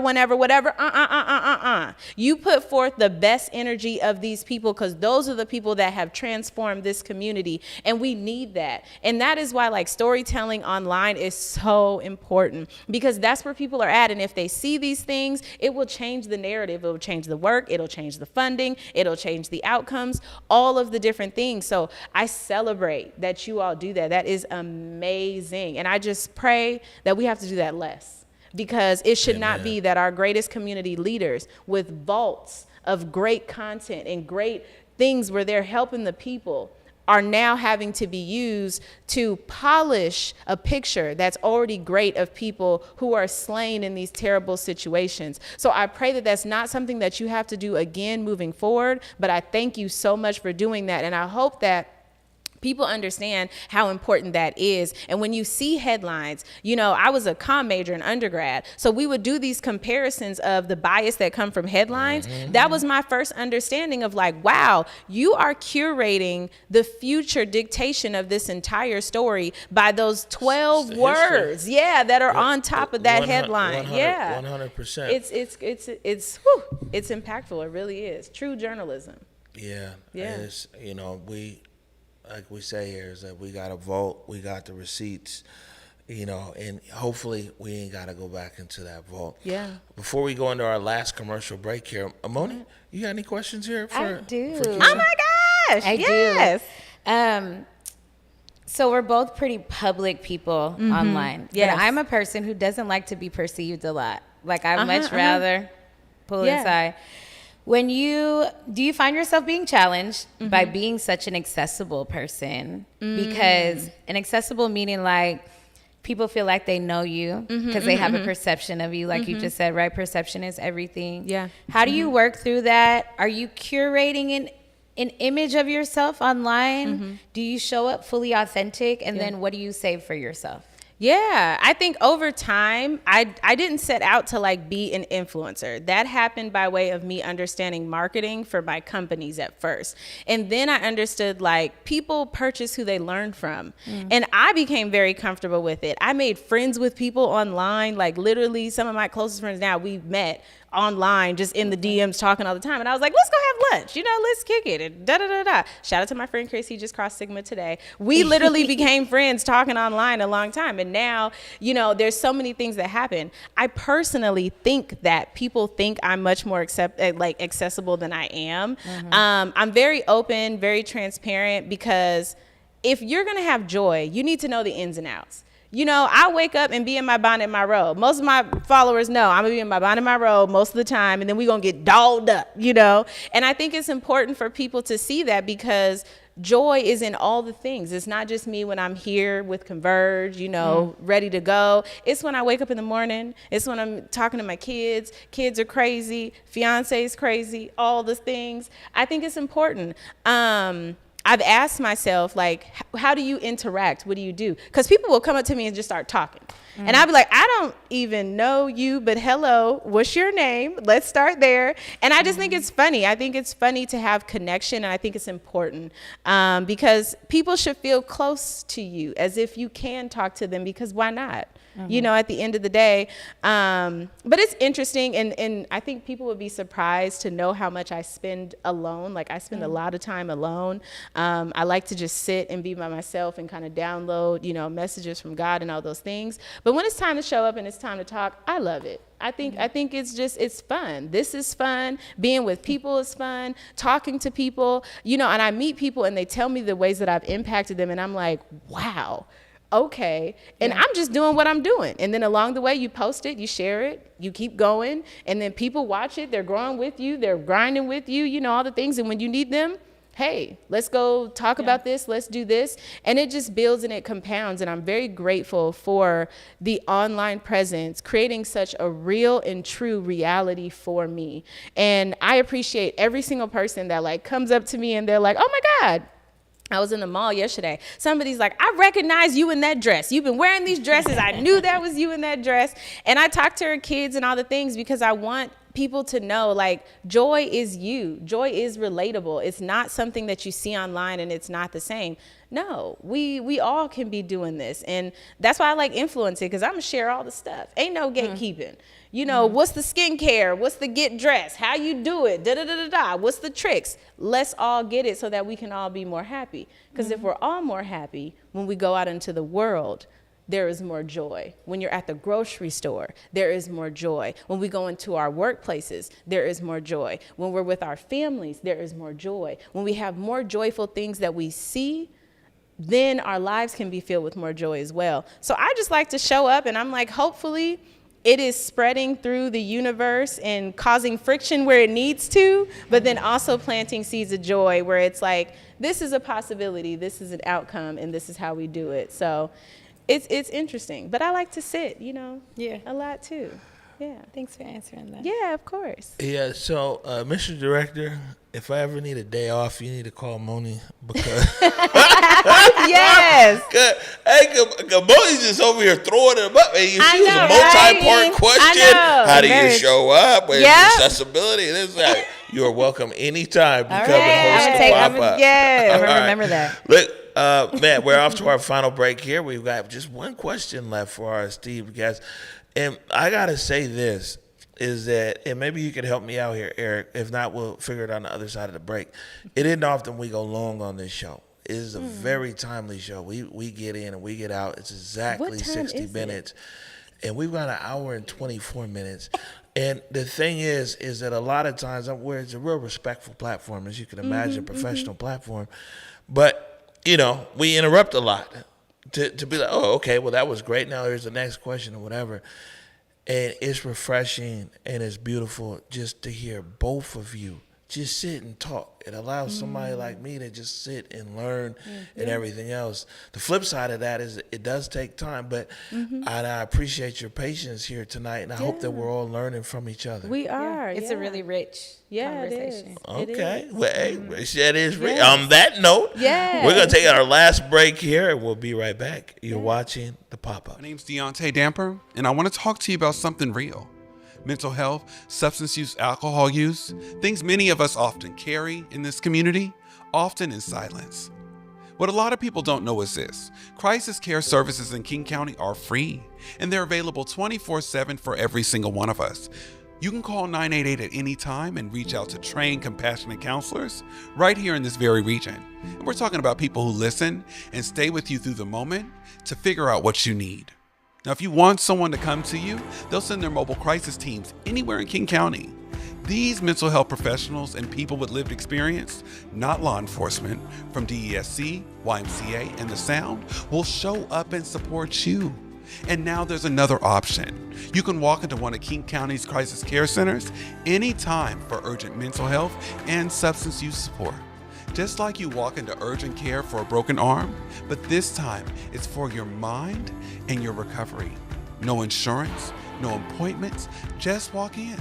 You put forth the best energy of these people because those are the people that have transformed this community. And we need that. And that is why, like, storytelling online is so important because that's where people are at. And if they see these things, it will change the narrative. It will change the work. It'll change the funding. It'll change the outcomes, all of the different things. So I celebrate that you all do that. That is amazing. And I just pray that we have to do that less because it should not be that our greatest community leaders with vaults of great content and great things where they're helping the people are now having to be used to polish a picture that's already great of people who are slain in these terrible situations. So I pray that that's not something that you have to do again moving forward, but I thank you so much for doing that. And I hope that People understand how important that is. And when you see headlines, you know, I was a comm major in undergrad, so we would do these comparisons of the bias that come from headlines. That was my first understanding of like, wow, you are curating the future dictation of this entire story by those 12 words, that are on top of that headline. 100%. It's impactful. It really is true journalism. Yeah. It's, you know, like we say here, is that we got a vault, we got the receipts, you know, and hopefully we ain't got to go back into that vault. Yeah. Before we go into our last commercial break here, Moni, you got any questions here? I do. For Keisha? Oh my gosh! I do. So we're both pretty public people online. Yes. But I'm a person who doesn't like to be perceived a lot. Like I'd much rather pull inside. Do you find yourself being challenged by being such an accessible person? Because an accessible meaning like people feel like they know you because they have a perception of you, like you just said, right? Perception is everything. Yeah. How do you work through that? Are you curating an image of yourself online? Do you show up fully authentic? And then what do you save for yourself? Yeah, I think over time, I didn't set out to like be an influencer. That happened by way of me understanding marketing for my companies at first. And then I understood like people purchase who they learn from. And I became very comfortable with it. I made friends with people online, like literally some of my closest friends now we've met online, just in the DMs talking all the time. And I was like, let's go have lunch, you know, let's kick it. And Shout out to my friend Chris, he just crossed Sigma today. We literally became friends talking online a long time. And now, you know, there's so many things that happen. I personally think that people think I'm much more accessible than I am. I'm very open, very transparent, because if you're gonna have joy, you need to know the ins and outs. You know, I wake up and be in my bonnet, my robe. Most of my followers know I'm gonna be in my bonnet, my robe most of the time, and then we're gonna get dolled up, you know? And I think it's important for people to see that, because joy is in all the things. It's not just me when I'm here with Converge, you know, ready to go. It's when I wake up in the morning. It's when I'm talking to my kids. Kids are crazy. Fiance is crazy. All the things. I think it's important. I've asked myself, like, how do you interact? What do you do? Because people will come up to me and just start talking. And I'll be like, I don't even know you, but hello, what's your name? Let's start there. And I just think it's funny. I think it's funny to have connection, and I think it's important because people should feel close to you, as if you can talk to them, because why not? You know, at the end of the day. But it's interesting, and I think people would be surprised to know how much I spend alone. Like, I spend a lot of time alone. I like to just sit and be by myself and kind of download, you know, messages from God and all those things. But when it's time to show up and it's time to talk, I love it. I think it's fun. This is fun. Being with people is fun. Talking to people, you know, and I meet people and they tell me the ways that I've impacted them, and I'm like, wow. Okay. And I'm just doing what I'm doing. And then along the way, you post it, you share it, you keep going, and then people watch it. They're growing with you. They're grinding with you, you know, all the things. And when you need them, hey, let's go talk about this. Let's do this. And it just builds and it compounds. And I'm very grateful for the online presence, creating such a real and true reality for me. And I appreciate every single person that like comes up to me and they're like, oh my God, I was in the mall yesterday. Somebody's like, I recognize you in that dress. You've been wearing these dresses. I knew that was you in that dress. And I talked to her kids and all the things, because I want people to know, like, joy is you. Joy is relatable. It's not something that you see online and it's not the same. No, we all can be doing this. And that's why I like influencing, because I'm going to share all the stuff. Ain't no gatekeeping. You know, what's the skincare? What's the get dressed? How you do it? Da-da-da-da-da. What's the tricks? Let's all get it so that we can all be more happy. Because if we're all more happy, when we go out into the world, there is more joy. When you're at the grocery store, there is more joy. When we go into our workplaces, there is more joy. When we're with our families, there is more joy. When we have more joyful things that we see, then our lives can be filled with more joy as well. So I just like to show up, and I'm like, hopefully it is spreading through the universe and causing friction where it needs to, but then also planting seeds of joy where it's like, this is a possibility, this is an outcome, and this is how we do it. So it's interesting. But I like to sit, you know, a lot too. Yeah. Thanks for answering that. Yeah, of course. Yeah, so Mr. Director, if I ever need a day off, you need to call Moni because Yes. Moni's just over here throwing them up. And you I see, it was a know, multi-part right? question. I know. How do you Very- show up? With Yep. accessibility? And this, that. You are welcome anytime to All come right. and host the pop-up. Yeah, I'm All gonna right. remember that. Look, man, we're off to our final break here. We've got just one question left for our esteemed guest. And I got to say this, is that, and maybe you can help me out here, Eric. If not, we'll figure it on the other side of the break. It isn't often we go long on this show. It is a very timely show. We get in and we get out. It's exactly What time 60 is minutes. And we've got an hour and 24 minutes. And the thing is that a lot of times where it's a real respectful platform, as you can imagine, professional platform. But, you know, we interrupt a lot to be like, oh, okay, well, that was great. Now here's the next question or whatever. And it's refreshing and it's beautiful just to hear both of you just sit and talk. It allows somebody like me to just sit and learn and everything else. The flip side of that is it does take time, but I appreciate your patience here tonight, and I hope that we're all learning from each other. We are. It's a really rich conversation. Okay. Well, hey, that is real. On that note, Yeah. we're going to take our last break here, and we'll be right back. You're watching The Pop-Up. My name's Deontay Damper, and I want to talk to you about something real. Mental health, substance use, alcohol use, things many of us often carry in this community, often in silence. What a lot of people don't know is this: crisis care services in King County are free, and they're available 24/7 for every single one of us. You can call 988 at any time and reach out to trained, compassionate counselors right here in this very region. And we're talking about people who listen and stay with you through the moment to figure out what you need. Now, if you want someone to come to you, they'll send their mobile crisis teams anywhere in King County. These mental health professionals and people with lived experience, not law enforcement, from DESC, YMCA, and the Sound, will show up and support you. And now there's another option. You can walk into one of King County's crisis care centers anytime for urgent mental health and substance use support. Just like you walk into urgent care for a broken arm, but this time it's for your mind and your recovery. No insurance, no appointments, just walk in.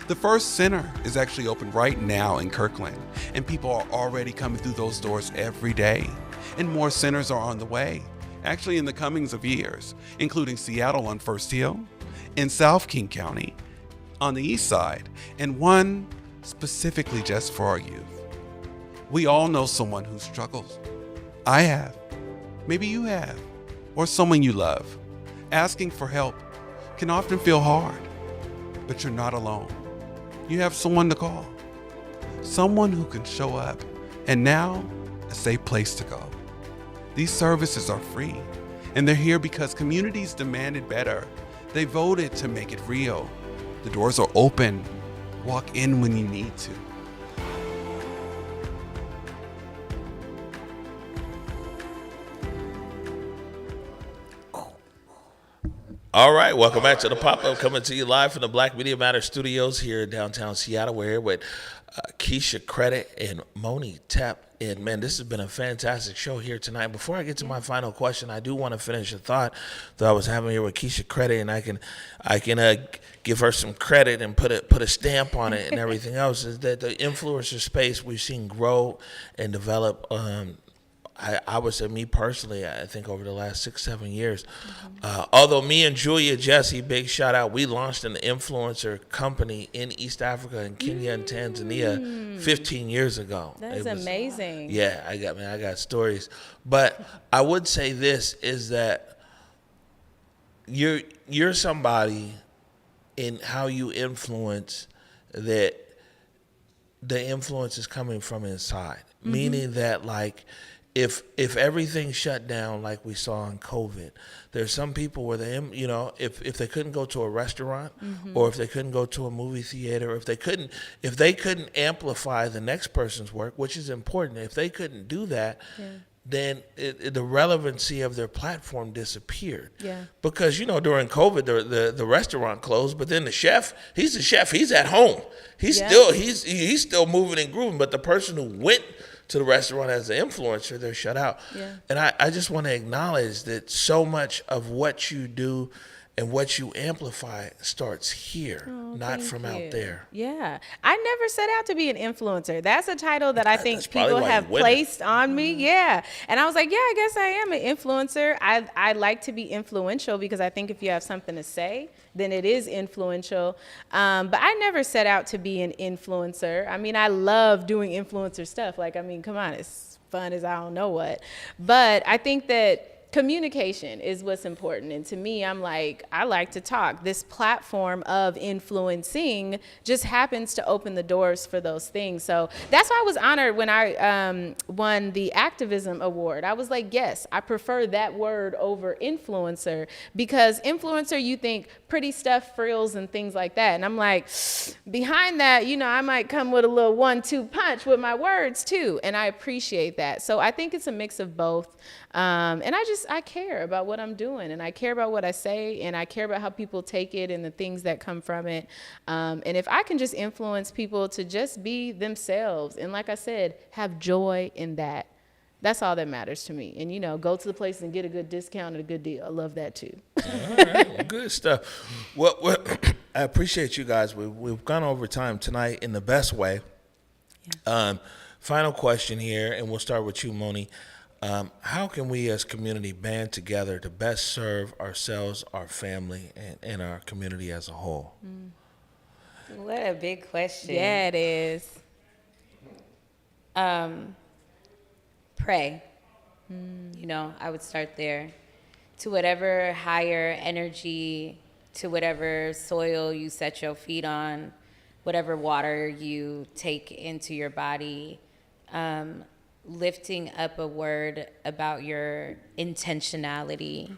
The first center is actually open right now in Kirkland, and people are already coming through those doors every day. And more centers are on the way, actually in the comings of years, including Seattle on First Hill, in South King County, on the east side, and one specifically just for our youth. We all know someone who struggles. I have. Maybe you have. Or someone you love. Asking for help can often feel hard, but you're not alone. You have someone to call. Someone who can show up, and now a safe place to go. These services are free, and they're here because communities demanded better. They voted to make it real. The doors are open. Walk in when you need to. All right, welcome back to The Pop-Up, coming to you live from the Black Media Matter studios here in downtown Seattle. We're here with Keisha Credit and Moni Tep. And, man, this has been a fantastic show here tonight. Before I get to my final question, I do want to finish a thought that I was having here with Keisha Credit, and I can give her some credit and put a stamp on it and everything else, is that the influencer space we've seen grow and develop. I would say, me personally, I think over the last 6-7 years, although me and Julia Jesse, big shout out, we launched an influencer company in East Africa, in Kenya and Tanzania 15 years ago. That's amazing. Yeah, I got stories. But I would say this is that you're somebody in how you influence, that the influence is coming from inside, meaning that, like, if everything shut down like we saw in COVID, there's some people where they, you know, if they couldn't go to a restaurant, or if they couldn't go to a movie theater, or if they couldn't amplify the next person's work, which is important, if they couldn't do that, then the relevancy of their platform disappeared. Yeah. Because, you know, during COVID, the restaurant closed, but then he's the chef, he's at home. He's still moving and grooving, but the person who went to the restaurant as an influencer, they're shut out. Yeah. And I just want to acknowledge that so much of what you do And what you amplify starts here, not Thank from you. out there. Yeah. I never set out to be an influencer. That's a title that I think That's probably people why have you're winning. placed on me. Yeah. And I was like, yeah, I guess I am an influencer. I like to be influential because I think if you have something to say, then it is influential. But I never set out to be an influencer. I mean, I love doing influencer stuff. Like, I mean, come on, it's fun as I don't know what. But I think that communication is what's important. And to me, I'm like, I like to talk. This platform of influencing just happens to open the doors for those things. So that's why I was honored when I won the activism award. I was like, yes, I prefer that word over influencer, because influencer, you think pretty stuff, frills and things like that. And I'm like, behind that, you know, I might come with a little 1-2 punch with my words too. And I appreciate that. So I think it's a mix of both. And I care about what I'm doing, and I care about what I say, and I care about how people take it and the things that come from it. And if I can just influence people to just be themselves, and like I said, have joy in that, that's all that matters to me. And, you know, go to the place and get a good discount and a good deal. I love that too. All right, well, good stuff. Well, I appreciate you guys. We've gone over time tonight in the best way. Yeah. Final question here, and we'll start with you, Moni. How can we as community band together to best serve ourselves, our family, and our community as a whole? What a big question. Yeah, it is. Pray. You know, I would start there. To whatever higher energy, to whatever soil you set your feet on, whatever water you take into your body, lifting up a word about your intentionality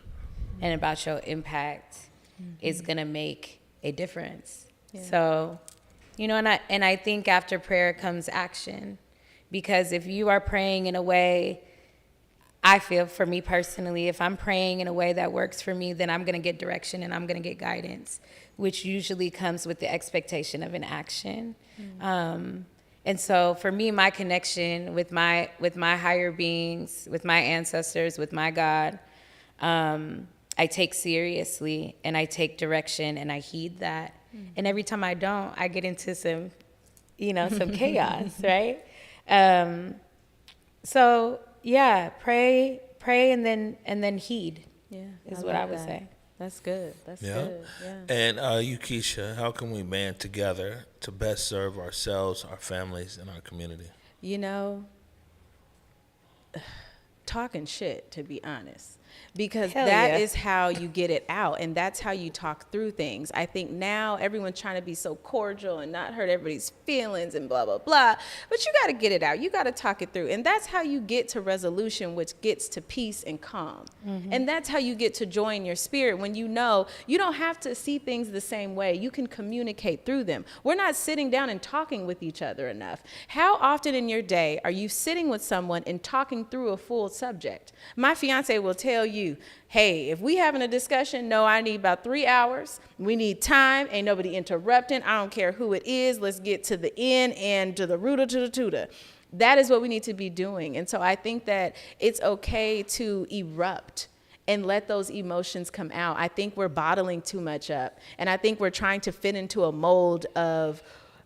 and about your impact is gonna make a difference. Yeah. So, you know, and I think after prayer comes action, because if you are praying in a way, I feel for me personally, if I'm praying in a way that works for me, then I'm gonna get direction and I'm gonna get guidance, which usually comes with the expectation of an action. And so for me, my connection with my higher beings, with my ancestors, with my God, I take seriously, and I take direction, and I heed that. And every time I don't, I get into some chaos, right? So yeah, pray, and then heed. Yeah, is what I would say. That's good. That's good. Yeah. And you, Keisha, how can we band together to best serve ourselves, our families, and our community? You know, talking shit, to be honest. Because that is how you get it out, and that's how you talk through things. I think now everyone's trying to be so cordial and not hurt everybody's feelings and blah, blah, blah. But you got to get it out. You got to talk it through. And that's how you get to resolution, which gets to peace and calm. And that's how you get to joy in your spirit, when you know you don't have to see things the same way. You can communicate through them. We're not sitting down and talking with each other enough. How often in your day are you sitting with someone and talking through a full subject? My fiance will tell you, hey, if we having a discussion, no, I need about 3 hours. We need time. Ain't nobody interrupting. I don't care who it is. Let's get to the end and to the rooter to the tutor. That is what we need to be doing. And so I think that it's okay to erupt and let those emotions come out. I think we're bottling too much up. And I think we're trying to fit into a mold of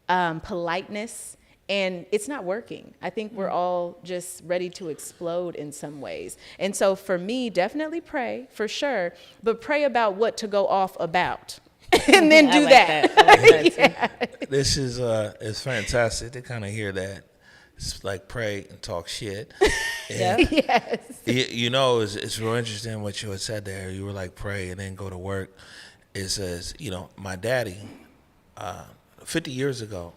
politeness. And it's not working. I think we're all just ready to explode in some ways. And so for me, definitely pray, for sure, but pray about what to go off about. And then do that. I like that too. This is it's fantastic to kind of hear that. It's like pray and talk shit. And Yes. you know, it's real interesting what you had said there. You were like, pray and then go to work. It says, you know, my daddy, 50 years ago,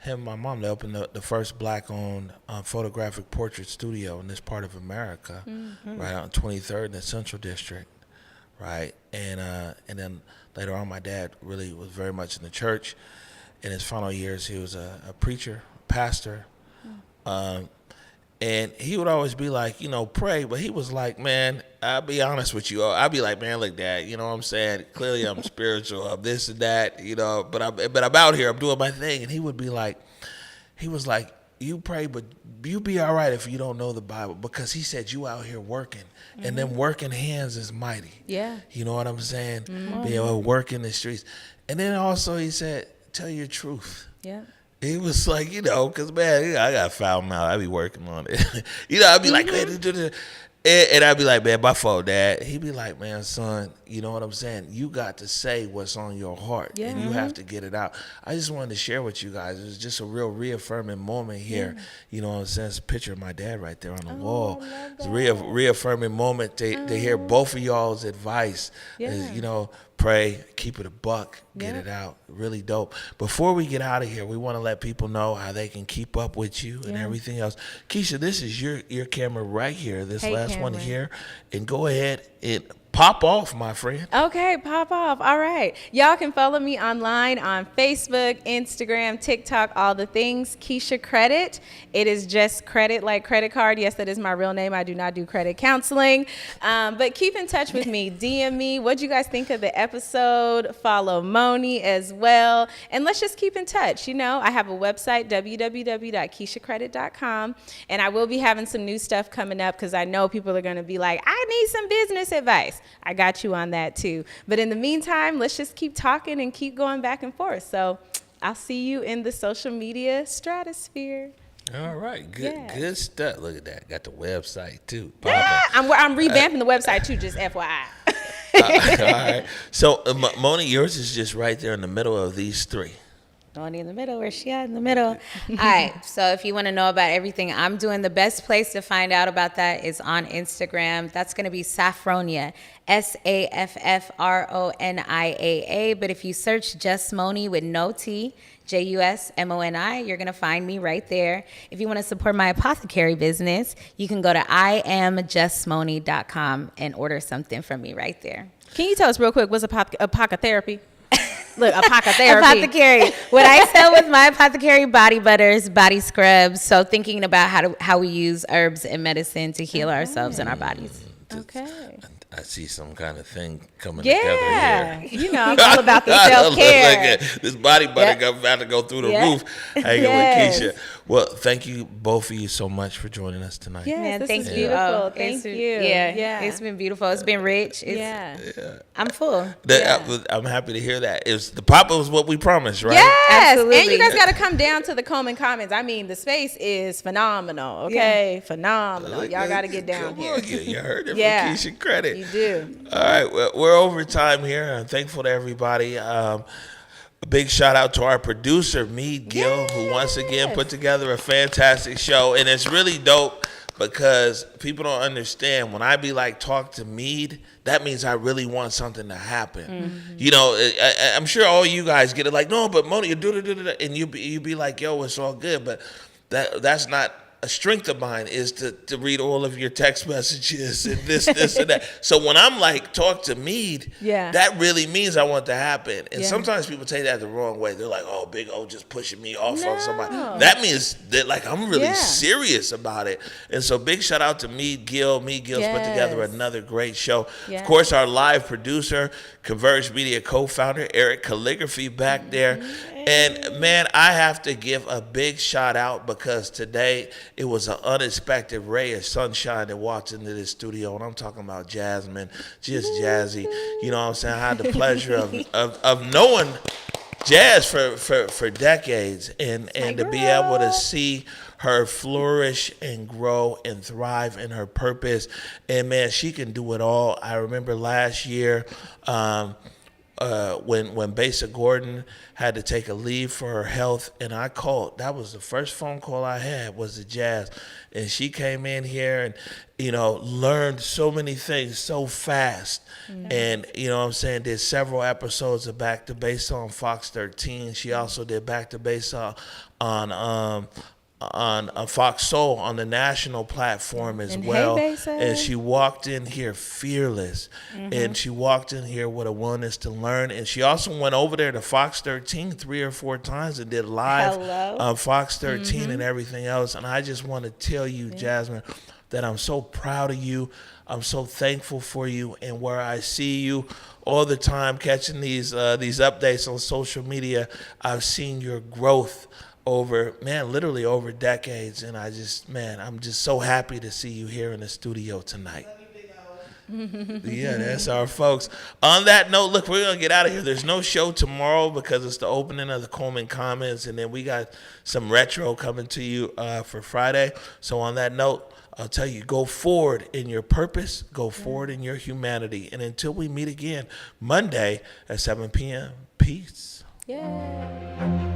him and my mom, they opened the first black-owned photographic portrait studio in this part of America, right out on 23rd in the Central District, right? And then later on, my dad really was very much in the church. In his final years, he was a preacher, pastor, and he would always be like, you know, pray. But he was like, man, I'll be honest with you. I'll be like, man, look, Dad, you know what I'm saying? Clearly I'm spiritual, I'm this and that, you know, but I'm out here, I'm doing my thing. And he would be like, you pray, but you be all right if you don't know the Bible, because he said you out here working, and them working hands is mighty. Yeah. You know what I'm saying? Work in the streets. And then also he said, tell your truth. Yeah. He was like, because, man, I got foul mouth. I be working on it. I'd be like, man, and I'd be like, man, my fault, Dad. He'd be like, man, son, you know what I'm saying? You got to say what's on your heart, and you have to get it out. I just wanted to share with you guys. It was just a real reaffirming moment here. You know what I'm saying? It's a picture of my dad right there on the wall. It's a reaffirming moment to hear both of y'all's advice. Pray, keep it a buck, get it out. Really dope. Before we get out of here, we want to let people know how they can keep up with you and everything else. Keisha, this is your camera right here, this last one here. And go ahead and pop off, my friend. Okay, pop off. All right. Y'all can follow me online on Facebook, Instagram, TikTok, all the things. Keisha Credit. It is just credit, like credit card. Yes, that is my real name. I do not do credit counseling. But keep in touch with me. DM me. What'd you guys think of the episode? Follow Moni as well. And let's just keep in touch. I have a website, www.keishacredit.com. And I will be having some new stuff coming up, because I know people are going to be like, I need some business advice. I got you on that too. But in the meantime, let's just keep talking and keep going back and forth. So I'll see you in the social media stratosphere. All right. Good stuff. Look at that. Got the website too. Yeah, I'm revamping the website too, just FYI. All right. So Moni, yours is just right there in the middle of these three. Moni in the middle. Where's she at in the middle? All right. So if you want to know about everything I'm doing, the best place to find out about that is on Instagram. That's going to be Saffronia, SAFFRONIAA. But if you search JusMoni with no T, JUSMONI, you're going to find me right there. If you want to support my apothecary business, you can go to IamJusMoni.com and order something from me right there. Can you tell us real quick, what's apothecary? Look, Apothecary. What I sell with my Apothecary: body butters, body scrubs. So thinking about how we use herbs and medicine to heal ourselves and our bodies. Okay. I see some kind of thing coming together here. I'm all about the self-care. This body butter about to go through the roof. Hanging with Keisha. Well, thank you, both of you, so much for joining us tonight. Yes, this is beautiful. Thank you. Yeah, it's been beautiful. It's been rich. I'm full. I'm happy to hear that. The pop-up was what we promised, right? Yes, absolutely. And you guys got to come down to the Coleman Commons. I mean, the space is phenomenal. Okay, phenomenal. Y'all got to get down here. You heard it from Keisha Credit. You do. All right, well, we're over time here. I'm thankful to everybody. A big shout out to our producer, Mead Gill, who once again put together a fantastic show. And it's really dope because people don't understand. When I be like, talk to Mead, that means I really want something to happen. I'm sure all you guys get it like, no, but Moni, you do it, and you be like, yo, it's all good. But that's not a strength of mine, is to read all of your text messages and this and that. So when I'm like, talk to Mead, that really means I want to happen. And sometimes people take that the wrong way. They're like, oh, Big O just pushing me off on somebody. That means that like I'm really serious about it. And so big shout out to Mead Gill. Mead Gill's put together another great show. Of course, our live producer, Converge Media co-founder, Eric Calligraphy back there. And man, I have to give a big shout out because today it was an unexpected ray of sunshine that walked into this studio. And I'm talking about Jasmine, just jazzy. You know what I'm saying? I had the pleasure of knowing Jazz for decades and to be able to see her flourish and grow and thrive in her purpose. And man, she can do it all. I remember last year, when Basa Gordon had to take a leave for her health, and I called. That was the first phone call I had, was to Jazz. And she came in here and, learned so many things so fast. And, what I'm saying, did several episodes of Back to Basa on Fox 13. She also did Back to Basa on Fox Soul on the national platform as well. And she walked in here fearless. And she walked in here with a willingness to learn. And she also went over there to Fox 13 3 or 4 times and did live on Fox 13 and everything else. And I just want to tell you, Jasmine, that I'm so proud of you. I'm so thankful for you. And where I see you all the time catching these updates on social media, I've seen your growth literally over decades. And I'm just so happy to see you here in the studio tonight. Yeah, that's our folks. On that note, look, we're going to get out of here. There's no show tomorrow because it's the opening of the Coleman Commons, and then we got some retro coming to you for Friday. So on that note, I'll tell you, go forward in your purpose, go forward in your humanity. And until we meet again Monday at 7 p.m., peace. Yeah.